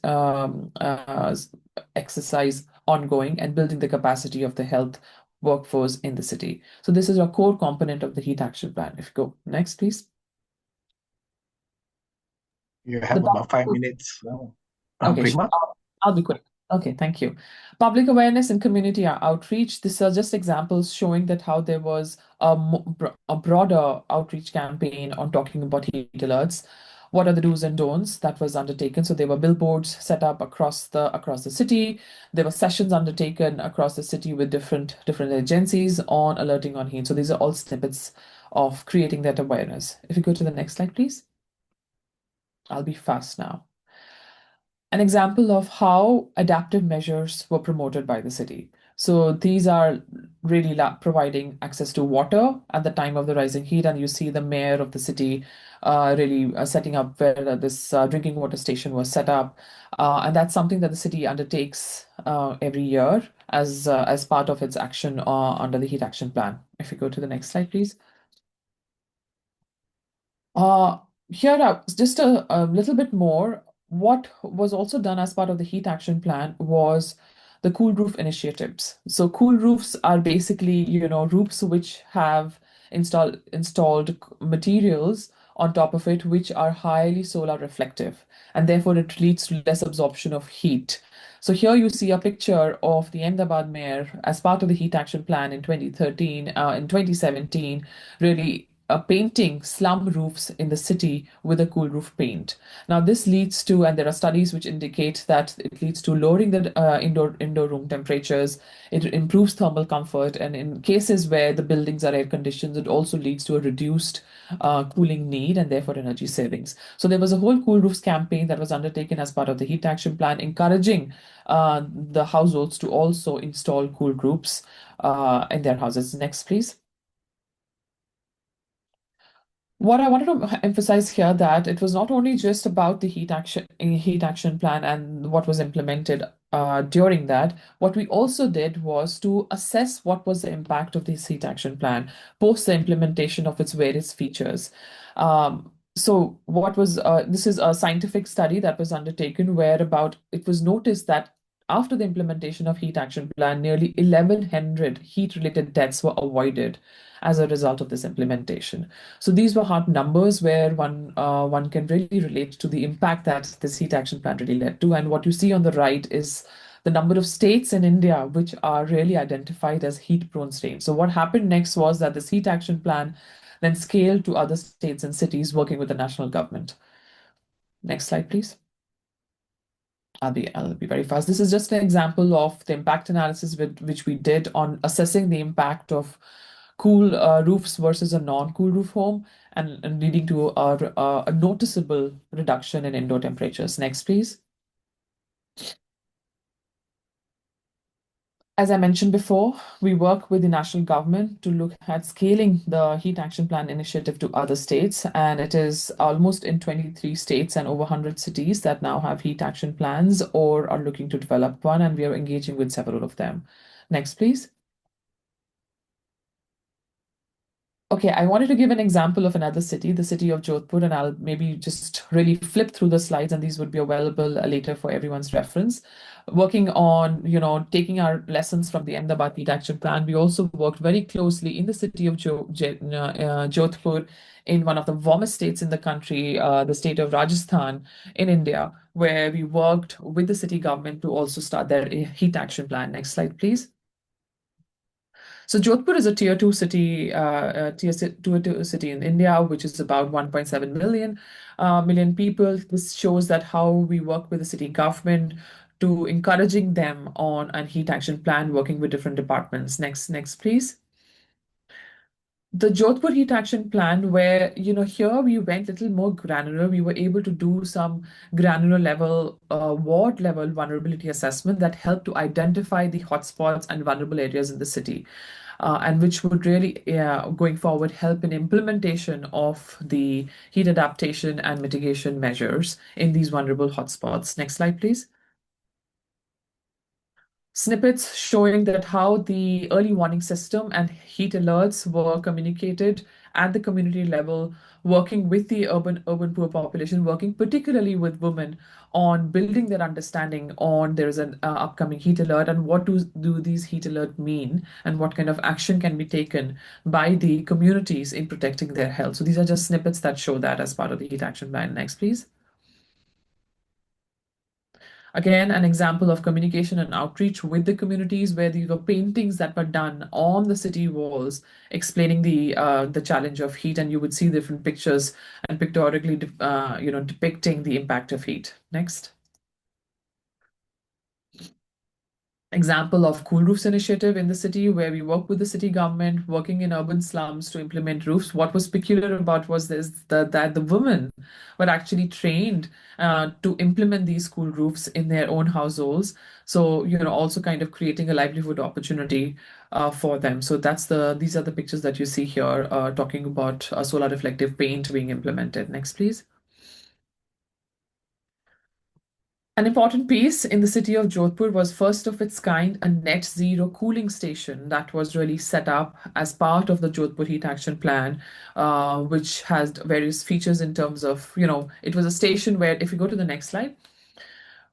exercise ongoing and building the capacity of the health workforce in the city? So this is a core component of the heat action plan. If you go next, please. You have about 5 minutes. Okay, Prima? I'll be quick. Okay, thank you. Public awareness and community outreach. These are just examples showing that how there was a broader outreach campaign on talking about heat alerts. What are the do's and don'ts that was undertaken? So there were billboards set up across the city. There were sessions undertaken across the city with different agencies on alerting on heat. So these are all snippets of creating that awareness. If you go to the next slide, please. I'll be fast now. An example of how adaptive measures were promoted by the city. So these are really providing access to water at the time of the rising heat, and you see the mayor of the city really setting up where this drinking water station was set up, and that's something that the city undertakes every year as part of its action under the heat action plan. If you go to the next slide, please. Here, just a little bit more. What was also done as part of the heat action plan was the cool roof initiatives. So cool roofs are basically, roofs which have installed materials on top of it, which are highly solar reflective, and therefore it leads to less absorption of heat. So here you see a picture of the Ahmedabad mayor as part of the heat action plan in 2017, really painting slum roofs in the city with a cool roof paint. Now, this leads to, and there are studies which indicate that it leads to lowering the indoor room temperatures. It improves thermal comfort, and in cases where the buildings are air conditioned, it also leads to a reduced cooling need and therefore energy savings. So there was a whole cool roofs campaign that was undertaken as part of the heat action plan, encouraging the households to also install cool roofs in their houses. Next, please. What I wanted to emphasize here that it was not only just about the heat action plan and what was implemented during that. What we also did was to assess what was the impact of this heat action plan post the implementation of its various features. So what was this is a scientific study that was undertaken where about it was noticed that after the implementation of heat action plan, nearly 1100 heat related deaths were avoided as a result of this implementation. So these were hard numbers where one can really relate to the impact that this heat action plan really led to. And what you see on the right is the number of states in India which are really identified as heat-prone states. So what happened next was that this heat action plan then scaled to other states and cities working with the national government. Next slide, please. I'll be very fast. This is just an example of the impact analysis which we did on assessing the impact of cool roofs versus a non-cool roof home and leading to a noticeable reduction in indoor temperatures. Next, please. As I mentioned before, we work with the national government to look at scaling the Heat Action Plan initiative to other states, and it is almost in 23 states and over 100 cities that now have heat action plans or are looking to develop one, and we are engaging with several of them. Next, please. Okay, I wanted to give an example of another city, the city of Jodhpur, and I'll maybe just really flip through the slides, and these would be available later for everyone's reference. Working on, taking our lessons from the Ahmedabad Heat Action Plan, we also worked very closely in the city of Jodhpur, in one of the warmest states in the country, the state of Rajasthan in India, where we worked with the city government to also start their heat action plan. Next slide, please. So Jodhpur is a tier two city in India, which is about 1.7 million people. This shows that how we work with the city government to encouraging them on a heat action plan, working with different departments. Next, please. The Jodhpur Heat Action Plan, where, here we went a little more granular. We were able to do some granular level, ward level vulnerability assessment that helped to identify the hotspots and vulnerable areas in the city, and which would really, going forward, help in implementation of the heat adaptation and mitigation measures in these vulnerable hotspots. Next slide, please. Snippets showing that how the early warning system and heat alerts were communicated at the community level, working with the urban poor population, working particularly with women on building their understanding on there is an upcoming heat alert and what do these heat alert mean and what kind of action can be taken by the communities in protecting their health. So these are just snippets that show that as part of the heat action plan. Next, please. Again, an example of communication and outreach with the communities where these were paintings that were done on the city walls explaining the challenge of heat, and you would see different pictures and pictorially depicting the impact of heat. Next. Example of cool roofs initiative in the city where we work with the city government working in urban slums to implement roofs. What was peculiar about was that the women were actually trained to implement these cool roofs in their own households, so also kind of creating a livelihood opportunity for them. So these are the pictures that you see here, talking about solar reflective paint being implemented. Next, please. An important piece in the city of Jodhpur was first of its kind, a net zero cooling station that was really set up as part of the Jodhpur Heat Action Plan, which has various features in terms of, it was a station where, if you go to the next slide,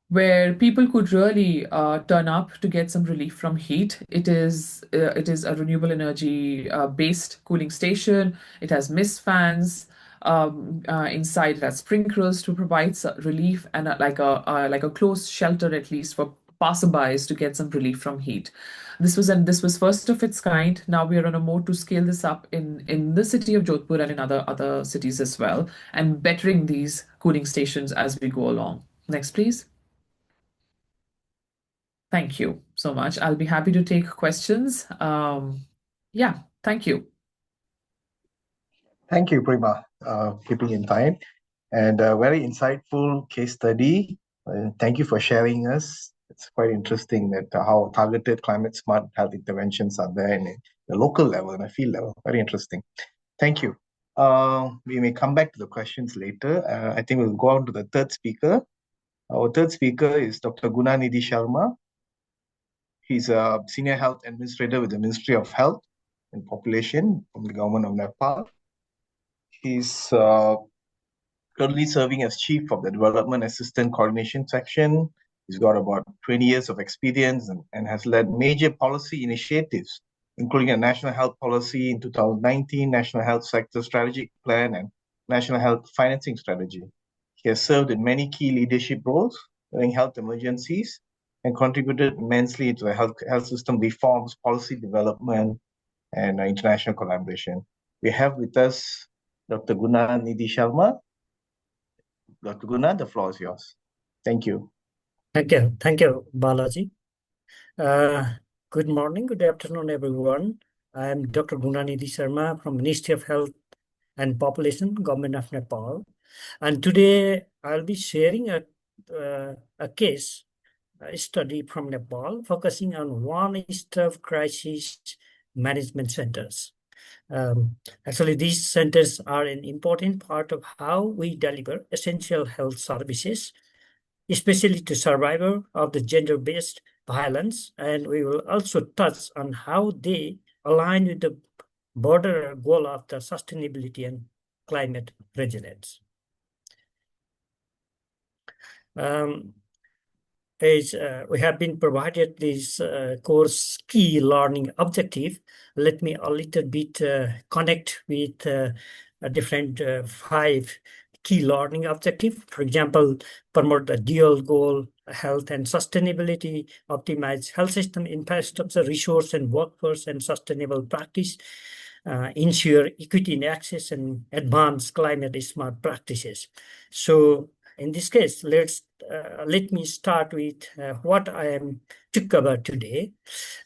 where people could really turn up to get some relief from heat. It is a renewable energy based cooling station. It has mist fans. Inside it has sprinklers to provide relief and like a closed shelter at least for passerbys to get some relief from heat. This was first of its kind. Now we are on a mode to scale this up in the city of Jodhpur and in other cities as well, and bettering these cooling stations as we go along. Next, please. Thank you so much. I'll be happy to take questions. Yeah, thank you. Thank you, Prima, keeping in time. And a very insightful case study. Thank you for sharing us. It's quite interesting that how targeted climate smart health interventions are there in the local level and the field level. Very interesting. Thank you. We may come back to the questions later. I think we'll go on to the third speaker. Our third speaker is Dr. Guna Nidhi Sharma. He's a senior health administrator with the Ministry of Health and Population from the government of Nepal. He's currently serving as chief of the Development Assistant Coordination Section. He's got about 20 years of experience and has led major policy initiatives, including a national health policy in 2019, national health sector strategic plan, and national health financing strategy. He has served in many key leadership roles during health emergencies and contributed immensely to the health system reforms, policy development, and international collaboration. We have with us Dr. Guna Nidhi Sharma. Dr. Guna, the floor is yours. Thank you. Thank you, Balaji. Good morning, good afternoon, everyone. I am Dr. Guna Nidhi Sharma from Ministry of Health and Population, Government of Nepal. And today I'll be sharing a case study from Nepal focusing on one-stop crisis management centers. Actually, these centers are an important part of how we deliver essential health services, especially to survivors of the gender-based violence, and we will also touch on how they align with the broader goal of the sustainability and climate resilience. As we have been provided this course key learning objective, let me a little bit connect with a different 5 key learning objective. For example, promote the dual goal, health and sustainability, optimize health system infrastructure, resource and workforce and sustainable practice, ensure equity in access and advance climate smart practices. So in this case, let me start with what I am to cover today.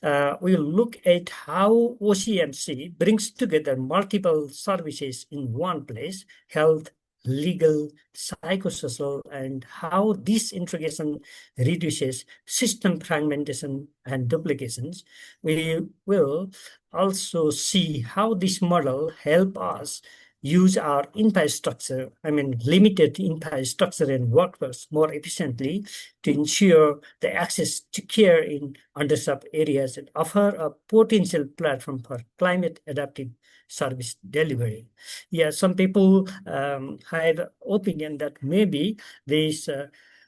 We'll look at how OCMC brings together multiple services in one place, health, legal, psychosocial, and how this integration reduces system fragmentation and duplications. We will also see how this model helps us use our infrastructure, limited infrastructure and workforce more efficiently to ensure the access to care in underserved areas and offer a potential platform for climate adaptive service delivery. Yeah, some people have opinion that maybe this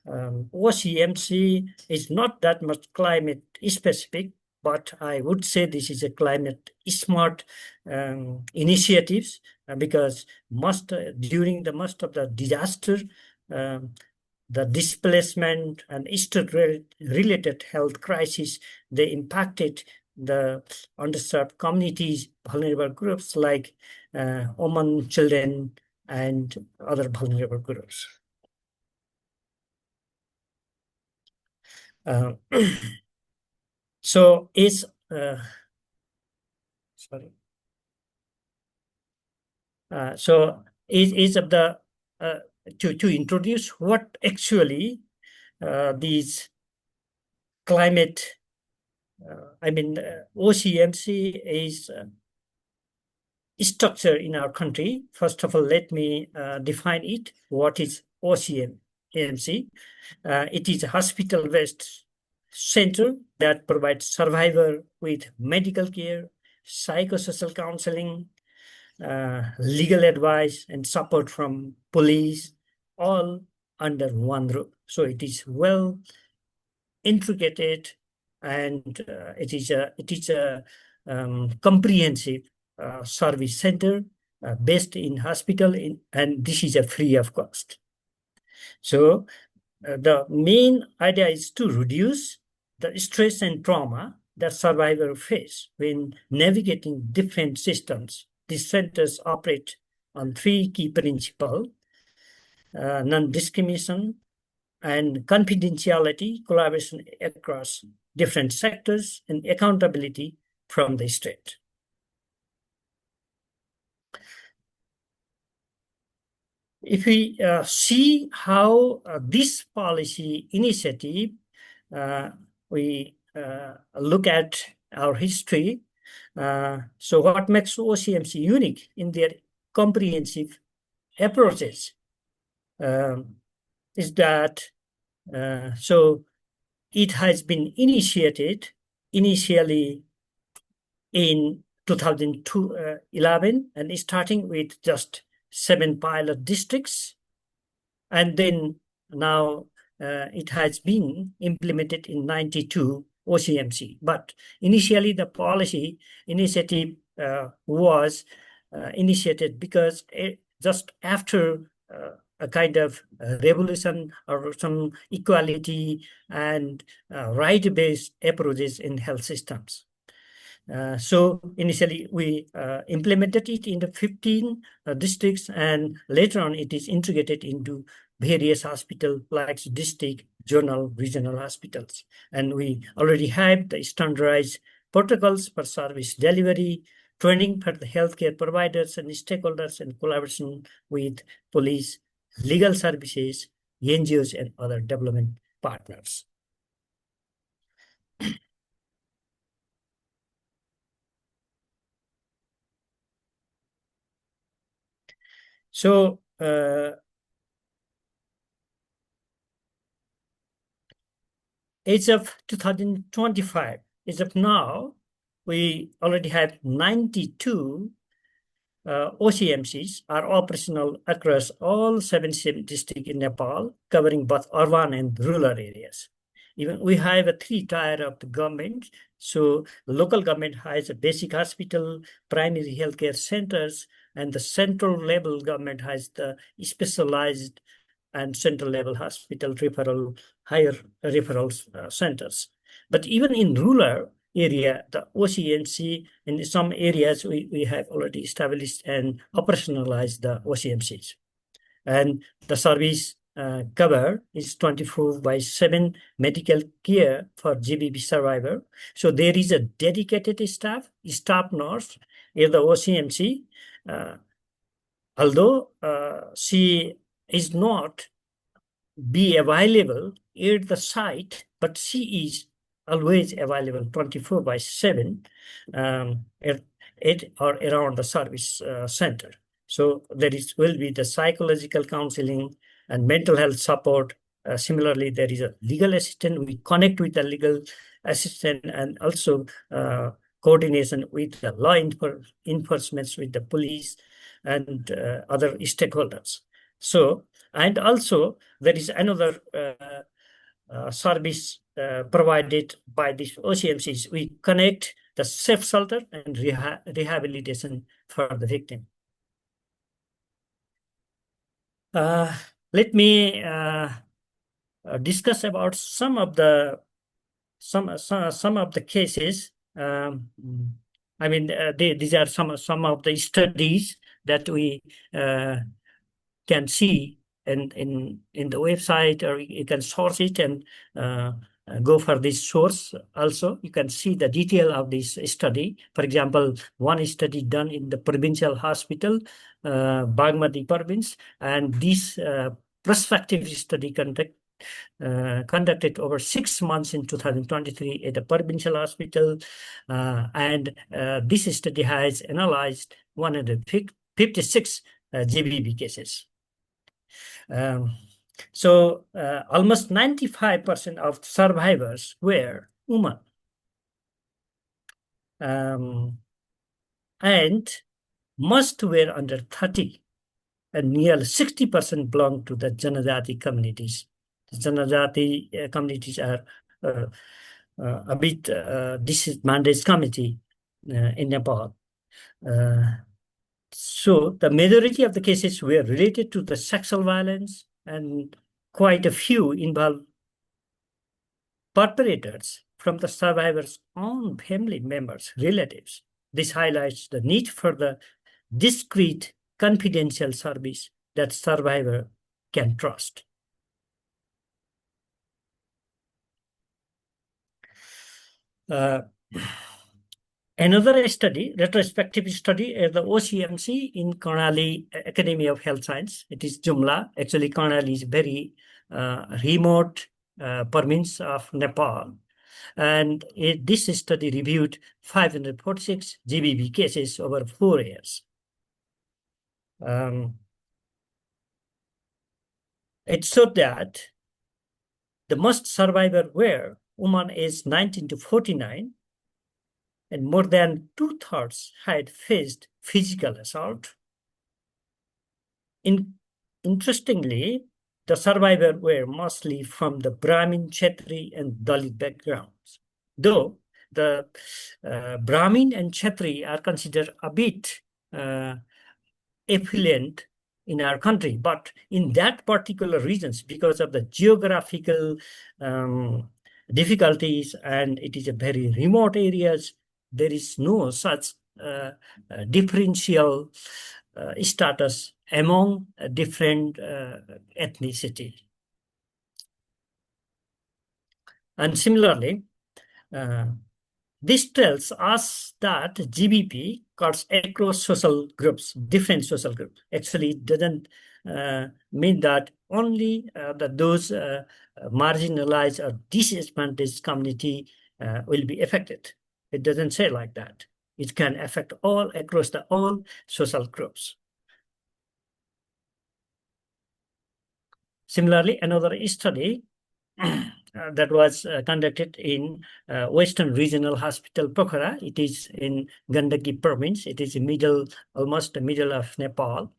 OCMC is not that much climate specific, but I would say this is a climate smart initiatives because during the most of the disaster, the displacement and related health crisis, they impacted the underserved communities, vulnerable groups like women, children, and other vulnerable groups. So is of the to introduce what actually these climate OCMC is structure in our country. First of all, let me define it. What is OCMC? It is a hospital-based center that provides survivor with medical care, psychosocial counseling, legal advice, and support from police, all under one roof. So it is well integrated, and it is a comprehensive service center based in hospital, and this is a free of cost. So the main idea is to reduce the stress and trauma that survivors face when navigating different systems. These centers operate on three key principles: non-discrimination and confidentiality, collaboration across different sectors, and accountability from the state. If we see how this policy initiative, we look at our history. So what makes OCMC unique in their comprehensive approaches is that so it has been initiated initially in 2011 and starting with just 7 pilot districts, and then now it has been implemented in 92 OCMC. But initially the policy initiative was initiated because just after a kind of revolution or some equality and right-based approaches in health systems. So initially we implemented it in the 15 districts, and later on it is integrated into various hospitals like district, zonal, regional hospitals. And we already have the standardized protocols for service delivery, training for the healthcare providers and stakeholders, and collaboration with police, legal services, NGOs, and other development partners. So as of 2025, as of now, we already have 92 OCMCs are operational across all 77 districts in Nepal, covering both urban and rural areas. Even we have a 3-tier of the government. So the local government has a basic hospital, primary healthcare centers, and the central level government has the specialized and central level hospital referral, higher referral centers. But even in rural area, the OCMC, in some areas, we have already established and operationalized the OCMCs. And the service cover is 24/7 medical care for GBV survivor. So there is a dedicated staff nurse in the OCMC, although she is not be available at the site, but she is always available 24/7 at or around the service center. So there will be the psychological counseling and mental health support. Similarly, there is a legal assistant. We connect with the legal assistant, and also coordination with the law enforcement, with the police and other stakeholders. So, and also there is another service provided by these OCMCs. We connect the safe shelter and rehabilitation for the victim. Let me discuss about some of the cases. I mean, these are some of the studies that we can see in the website, or you can source it and go for this source. Also, you can see the detail of this study. For example, one study done in the provincial hospital, Bagmati province, and this prospective study conducted over 6 months in 2023 at the provincial hospital, and this study has analyzed 156 GBV cases. So almost 95% of survivors were women, and most were under 30, and nearly 60% belong to the Janajati communities. The Janajati communities are a bit disadvantaged community in Nepal. So the majority of the cases were related to the sexual violence, and quite a few involved perpetrators from the survivor's own family members, relatives. This highlights the need for the discreet, confidential service that survivor can trust. Another study, retrospective study at the OCMC in Karnali Academy of Health Science. It is Jumla. Actually, Karnali is very remote province of Nepal. And this study reviewed 546 GBV cases over 4 years. It showed that the most survivors were women aged 19 to 49, and more than 2/3 had faced physical assault. Interestingly, the survivors were mostly from the Brahmin, Kshatri, and Dalit backgrounds. Though the Brahmin and Kshatri are considered a bit affluent in our country, but in that particular regions, because of the geographical difficulties, and it is a very remote areas, there is no such differential status among different ethnicity. And similarly, this tells us that GBP cuts across social groups, different social groups. Actually, it doesn't mean that only those marginalized or disadvantaged community will be affected. It doesn't say like that. It can affect all across all social groups. Similarly, another study that was conducted in Western Regional Hospital, Pokhara. It is in Gandaki province. It is almost the middle of Nepal.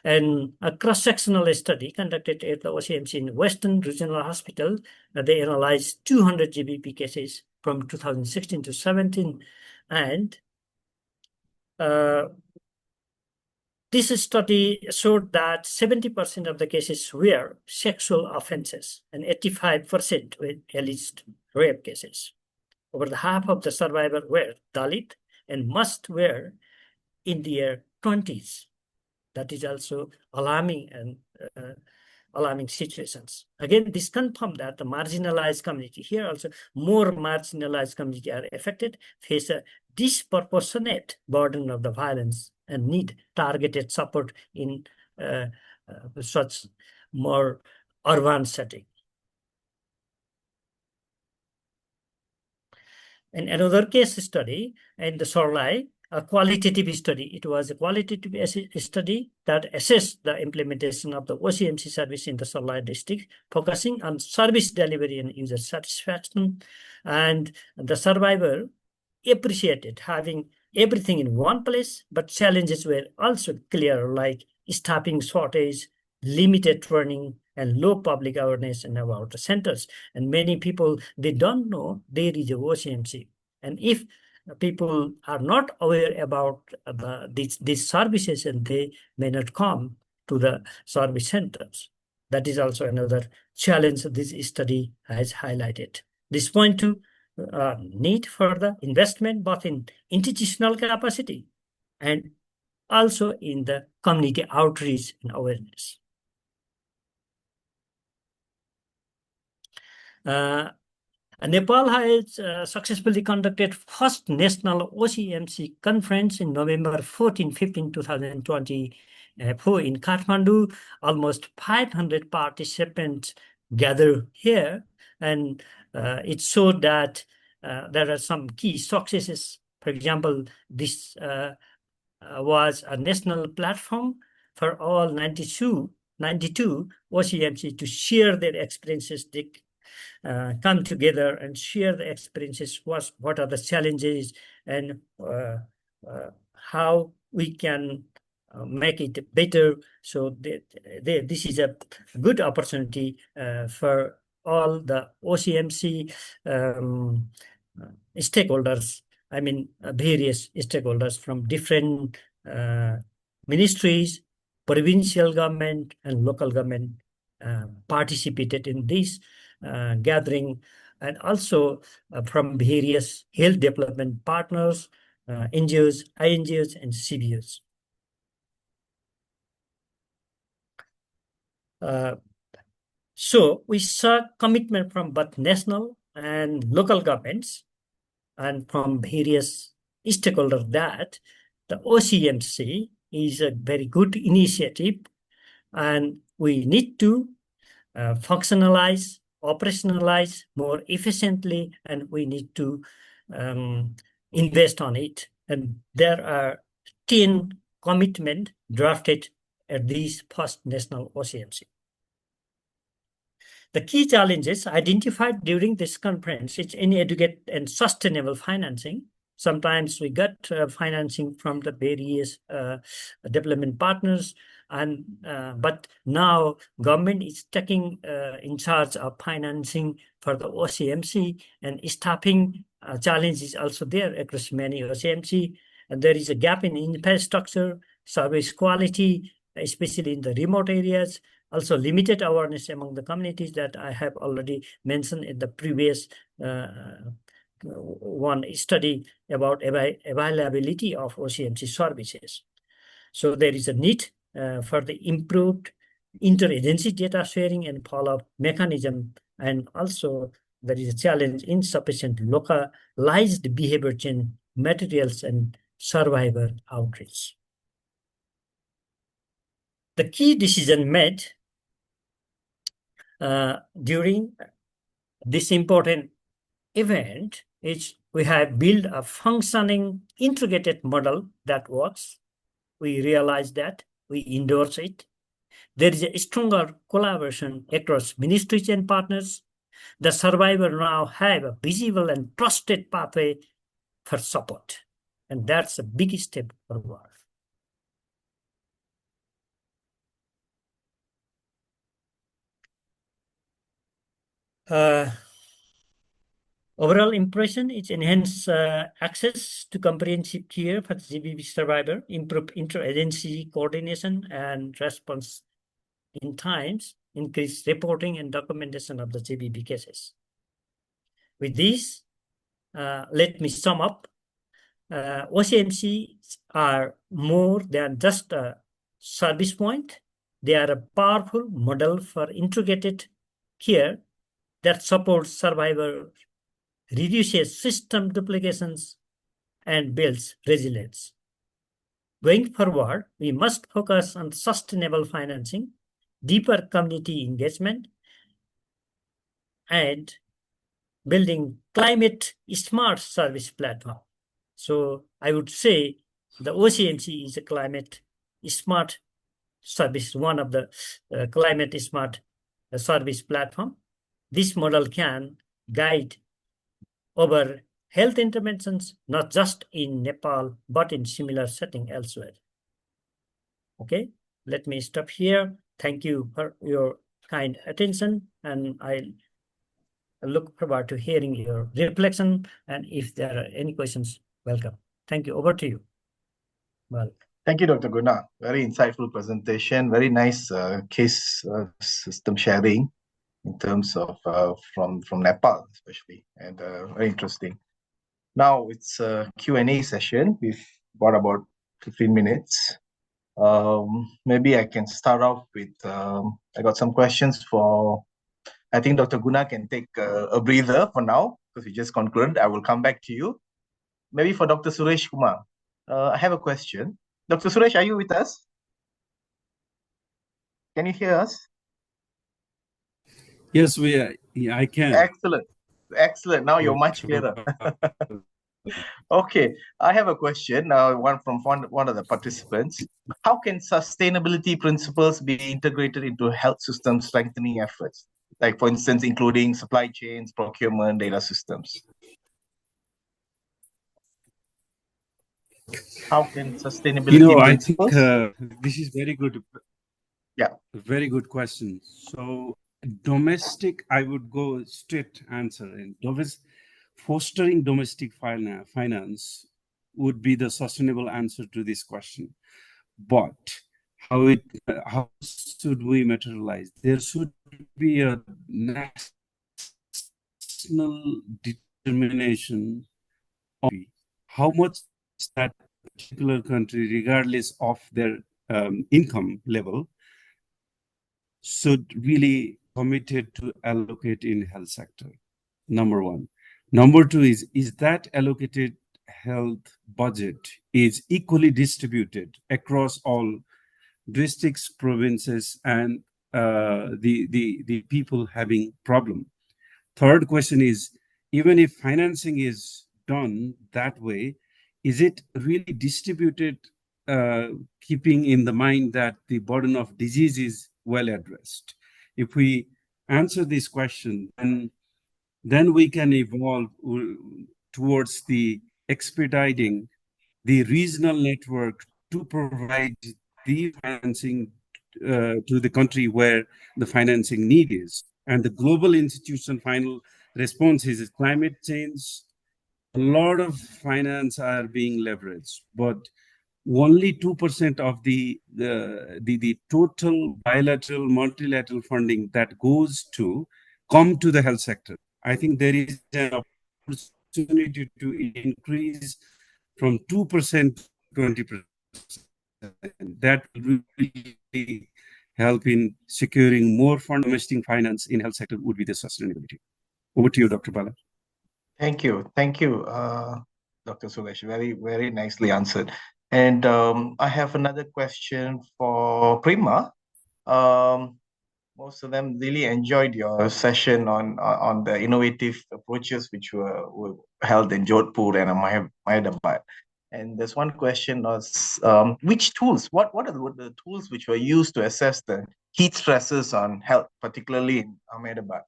And a cross-sectional study conducted at the OCMC in Western Regional Hospital. They analyzed 200 GBP cases from 2016 to 17. And this study showed that 70% of the cases were sexual offenses and 85% were alleged rape cases. Over the half of the survivors were Dalit, and most were in their 20s. That is also alarming and alarming situations. Again, this confirmed that the marginalized community, here also more marginalized community are affected, face a disproportionate burden of the violence and need targeted support in such more urban setting. And another case study in the Sorlai, a qualitative study. It was a qualitative study that assessed the implementation of the OCMC service in the Sorlai district, focusing on service delivery and user satisfaction. And the survivor appreciated having everything in one place, but challenges were also clear, like staffing shortage, limited training, and low public awareness about the centers. And many people, they don't know there is a OCMC. And if people are not aware about these services, and they may not come to the service centers. That is also another challenge this study has highlighted. This point to need further investment both in institutional capacity and also in the community outreach and awareness. Nepal has successfully conducted first national OCMC conference in November 14-15, 2024 in Kathmandu. Almost 500 participants gathered here, and it showed that there are some key successes. For example, this was a national platform for all 92 OCMC to share their experiences. They come together and share the experiences, what are the challenges, and how we can make it better. So this is a good opportunity for all the OCMC stakeholders, I mean various stakeholders from different ministries, provincial government, and local government participated in this gathering. and also from various health development partners, NGOs, INGOs, and CBOs. So we saw commitment from both national and local governments and from various stakeholders that the OCMC is a very good initiative, and we need to functionalize, operationalize more efficiently, and we need to invest on it. And there are 10 commitments drafted at this first national OCMC. The key challenges identified during this conference is inadequate and sustainable financing. Sometimes we got financing from the various development partners, and but now government is taking in charge of financing for the OCMC, and staffing challenge is also there across many OCMC. And there is a gap in infrastructure, service quality, especially in the remote areas. Also limited awareness among the communities that I have already mentioned in the previous one study about availability of OCMC services. So there is a need for the improved interagency data sharing and follow-up mechanism, and also there is a challenge insufficient localized behavior change materials and survivor outreach. The key decision made during this important event is we have built a functioning integrated model that works. We realize that, we endorse it. There is a stronger collaboration across ministries and partners. The survivor now have a visible and trusted pathway for support. And that's a big step forward. Overall impression is enhance access to comprehensive care for the GBV survivor, improve interagency coordination and response in times, increase reporting and documentation of the GBV cases. With this, let me sum up. OCMCs are more than just a service point. They are a powerful model for integrated care that supports survivors, reduces system duplications, and builds resilience. Going forward, we must focus on sustainable financing, deeper community engagement, and building climate smart service platform. So I would say the OCMC is a climate smart service, one of the climate smart service platform. This model can guide over health interventions, not just in Nepal, but in similar setting elsewhere. Okay, let me stop here. Thank you for your kind attention, and I look forward to hearing your reflection, and if there are any questions, welcome. Thank you. Over to you. Well, thank you, Dr. Guna. Very insightful presentation. Very nice case system sharing in terms of from Nepal, especially, and very interesting. Now it's a Q&A session. We've got about 15 minutes. Maybe I can start off with, I got some questions for, I think Dr. Guna can take a breather for now, because we just concluded. I will come back to you. Maybe for Dr. Suresh Kumar, I have a question. Dr. Suresh, are you with us? Can you hear us? Yes, we are. Yeah, I can. Excellent. Excellent. Now you're much clearer. Okay, I have a question, one from one of the participants. How can sustainability principles be integrated into health system strengthening efforts? Like, for instance, including supply chains, procurement, data systems. How can sustainability principles? I think this is very good. Yeah. Very good question. So domestic, I would go straight answer. And fostering domestic finance would be the sustainable answer to this question. But how should we materialize? There should be a personal determination of how much that particular country, regardless of their income level, should really committed to allocate in health sector. Number one. Number two is that allocated health budget is equally distributed across all districts, provinces, and the people having problem. Third question is, even if financing is done that way, is it really distributed, keeping in the mind that the burden of disease is well addressed? If we answer this question, then we can evolve towards the expediting the regional network to provide the financing to the country where the financing need is. And the global institution final response is climate change. A lot of finance are being leveraged, but only 2% of the total bilateral, multilateral funding that goes to come to the health sector. I think there is an opportunity to increase from 2% to 20%. That will really help in securing more domestic finance in health sector would be the sustainability. Over to you, Dr. Bala. Thank you. Thank you, Dr. Suresh. Very, very nicely answered. And I have another question for Prima. Most of them really enjoyed your session on the innovative approaches which were held in Jodhpur and Ahmedabad. And there's one question was, which tools, what are the tools which were used to assess the heat stresses on health, particularly in Ahmedabad,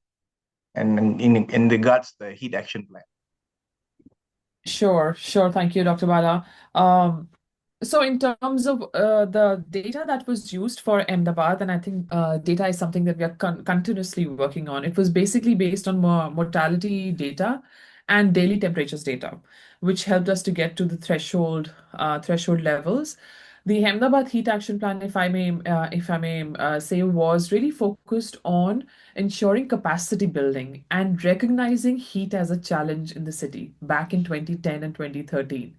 and in regards to the heat action plan? Sure. Thank you, Dr. Bala. So in terms of the data that was used for Ahmedabad, and I think data is something that we are continuously working on. It was basically based on mortality data and daily temperatures data, which helped us to get to the threshold levels. The Ahmedabad Heat Action Plan, if I may say, was really focused on ensuring capacity building and recognizing heat as a challenge in the city back in 2010 and 2013.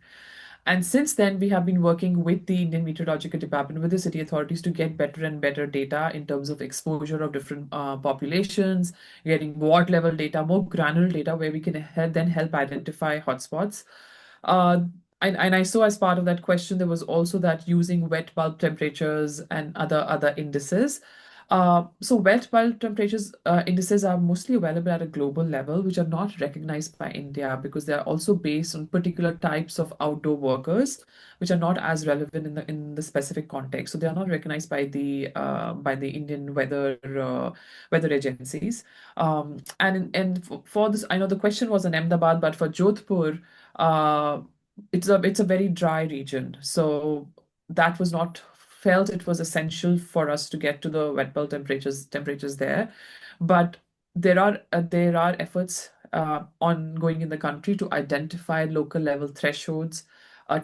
And since then, we have been working with the Indian Meteorological Department, with the city authorities to get better and better data in terms of exposure of different populations, getting ward level data, more granular data where we can then help identify hotspots. And I saw as part of that question, there was also that using wet bulb temperatures and other indices. So wet bulb temperatures indices are mostly available at a global level, which are not recognized by India because they are also based on particular types of outdoor workers, which are not as relevant in the specific context. So they are not recognized by the Indian weather agencies. And for this, I know the question was in Ahmedabad, but for Jodhpur, it's a very dry region, so that was not felt it was essential for us to get to the wet bulb temperatures there. But there are efforts ongoing in the country to identify local level thresholds,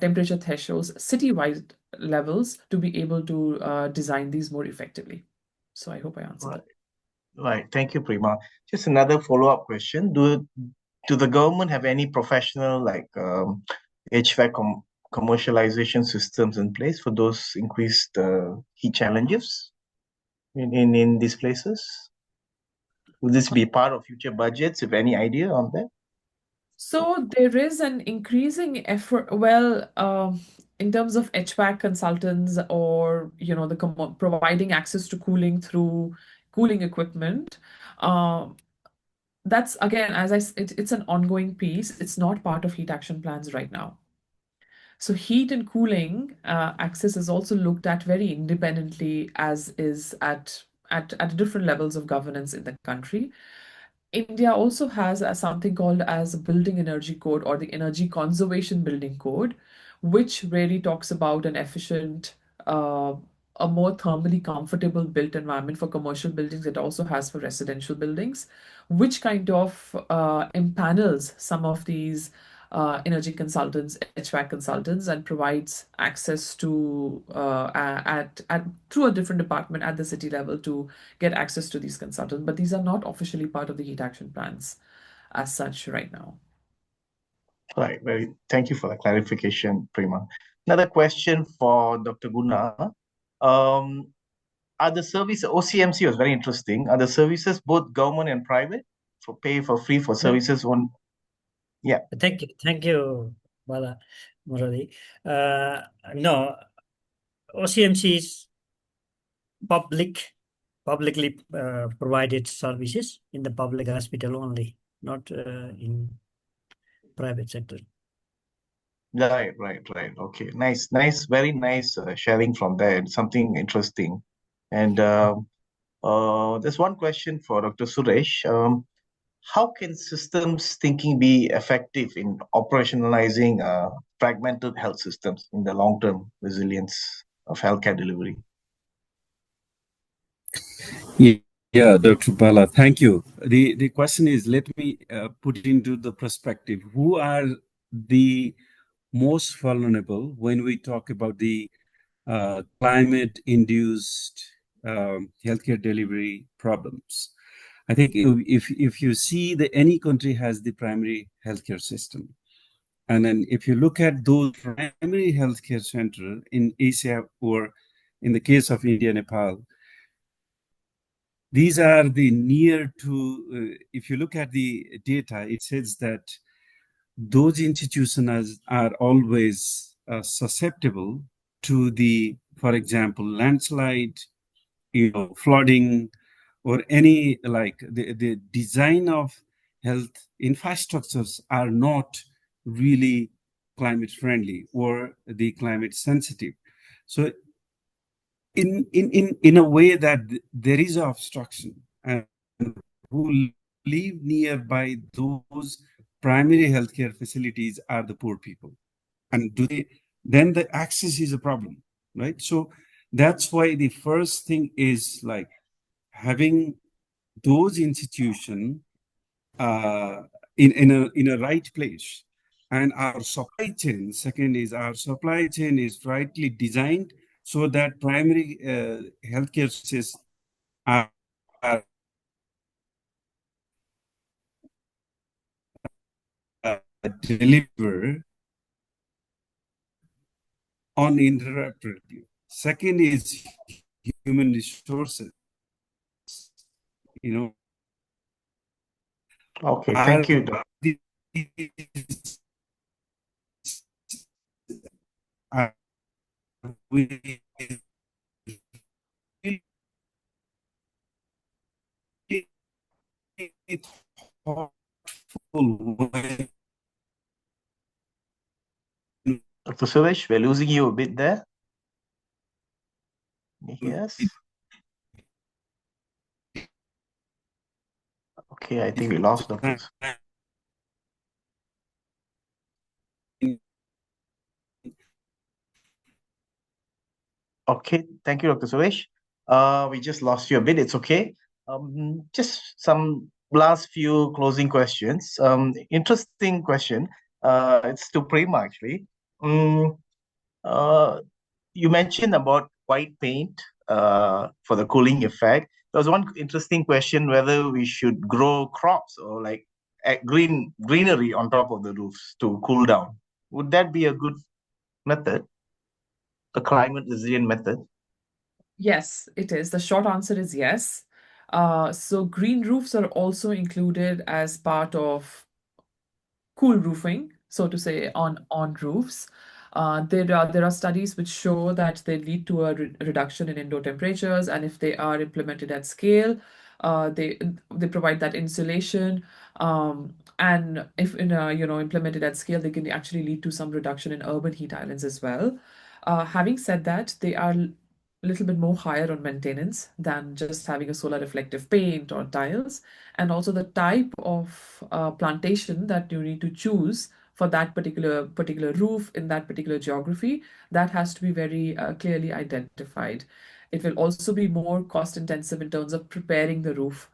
temperature thresholds, citywide levels to be able to design these more effectively. So I hope I answered that. Right. Thank you, Prima. Just another follow-up question. Do the government have any professional like HVAC commercialization systems in place for those increased heat challenges in these places? Will this be part of future budgets? If any idea on that? So there is an increasing effort, well, in terms of HVAC consultants or, the providing access to cooling through cooling equipment. That's again, it's an ongoing piece. It's not part of heat action plans right now. So heat and cooling access is also looked at very independently, as is at different levels of governance in the country. India also has something called as a building energy code, or the energy conservation building code, which really talks about an efficient, a more thermally comfortable built environment for commercial buildings. It also has for residential buildings, which kind of impanels some of these energy consultants, HVAC consultants, and provides access to through a different department at the city level to get access to these consultants. But these are not officially part of the heat action plans. as such right now. Right. Thank you for the clarification, Prima. Another question for Dr. Guna. Are the service OCMC was very interesting. Are the services both government and private for pay for free for services on? Yeah. Thank you, Bala, Murali. No, OCMC is publicly provided services in the public hospital only, not in private sector. Right. Okay. Nice. Very nice sharing from there. Something interesting. And there's one question for Dr. Suresh. How can systems thinking be effective in operationalizing fragmented health systems in the long-term resilience of healthcare delivery? Yeah, Dr. Bala, thank you. The question is, let me put it into the perspective. Who are the most vulnerable when we talk about the climate-induced healthcare delivery problems? I think if you see that any country has the primary healthcare system, and then if you look at those primary healthcare centers in Asia or in the case of India, Nepal, these are the near to, if you look at the data, it says that those institutions are always susceptible to the, for example, landslide, flooding, or any like the design of health infrastructures are not really climate friendly or the climate sensitive. So in a way that there is obstruction, and who live nearby those primary healthcare facilities are the poor people. And then the access is a problem, right? So that's why the first thing is like having those institutions in a right place. And our supply chain, second is our supply chain is rightly designed so that primary healthcare services are delivered uninterruptedly. Second is human resources. Okay, thank you. We Dr. Suresh, we're losing you a bit there. Yes. Okay, I think we lost Dr. Okay, thank you, Dr. Suresh. We just lost you a bit. It's okay. Just some last few closing questions. Interesting question. It's to Prima actually. You mentioned about white paint for the cooling effect. There was one interesting question whether we should grow crops or like greenery on top of the roofs to cool down. Would that be a good method? A climate resilient method? Yes, it is. The short answer is yes. So green roofs are also included as part of cool roofing, so to say, on roofs. There are studies which show that they lead to a reduction in indoor temperatures, and if they are implemented at scale, they provide that insulation. And if implemented at scale, they can actually lead to some reduction in urban heat islands as well. Having said that, they are a little bit more higher on maintenance than just having a solar reflective paint or tiles, and also the type of plantation that you need to choose for that particular roof in that particular geography, that has to be very clearly identified. It will also be more cost intensive in terms of preparing the roof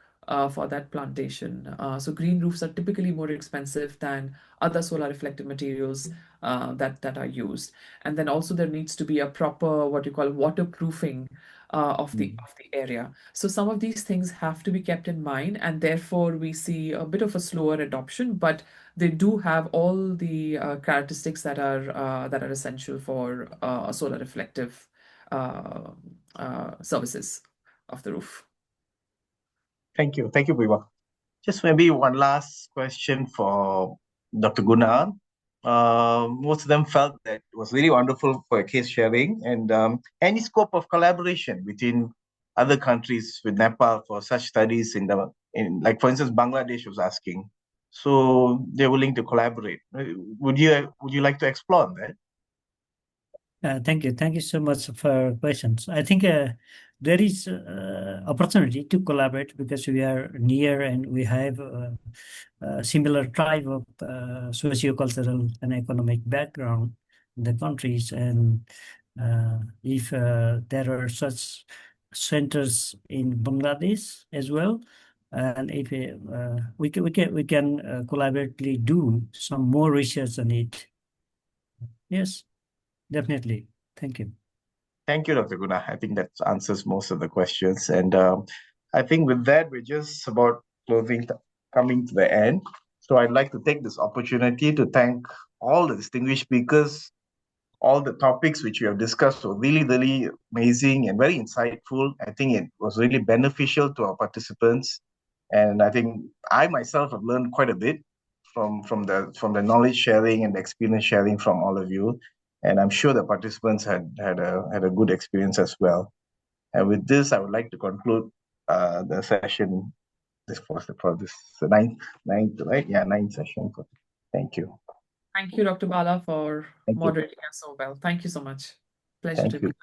for that plantation. So green roofs are typically more expensive than other solar reflective materials that are used. And then also there needs to be a proper what you call waterproofing of the area. So some of these things have to be kept in mind, and therefore we see a bit of a slower adoption, but they do have all the characteristics that are essential for a solar reflective services of the roof. Thank you, Prima. Just maybe one last question for Dr. Guna. Most of them felt that it was really wonderful for case sharing, and any scope of collaboration between other countries with Nepal for such studies in like for instance Bangladesh was asking, so they're willing to collaborate. Would you like to explore on that? Thank you so much for questions. I think there is opportunity to collaborate because we are near and we have a similar type of socio-cultural and economic background in the countries. And if there are such centers in Bangladesh as well, and if we can collaboratively do some more research on it. Yes. Definitely. Thank you. Thank you, Dr. Guna. I think that answers most of the questions. And I think with that, we're just about coming to the end. So I'd like to take this opportunity to thank all the distinguished speakers. All the topics which we have discussed were really, really amazing and very insightful. I think it was really beneficial to our participants. And I think I myself have learned quite a bit from the knowledge sharing and the experience sharing from all of you. And I'm sure the participants had a good experience as well. And with this, I would like to conclude the session. This was for this ninth, right? Yeah, ninth session. Thank you. Thank you, Dr. Bala, for Thank you. moderating us so well. Thank you so much. Pleasure Thank to you. be here.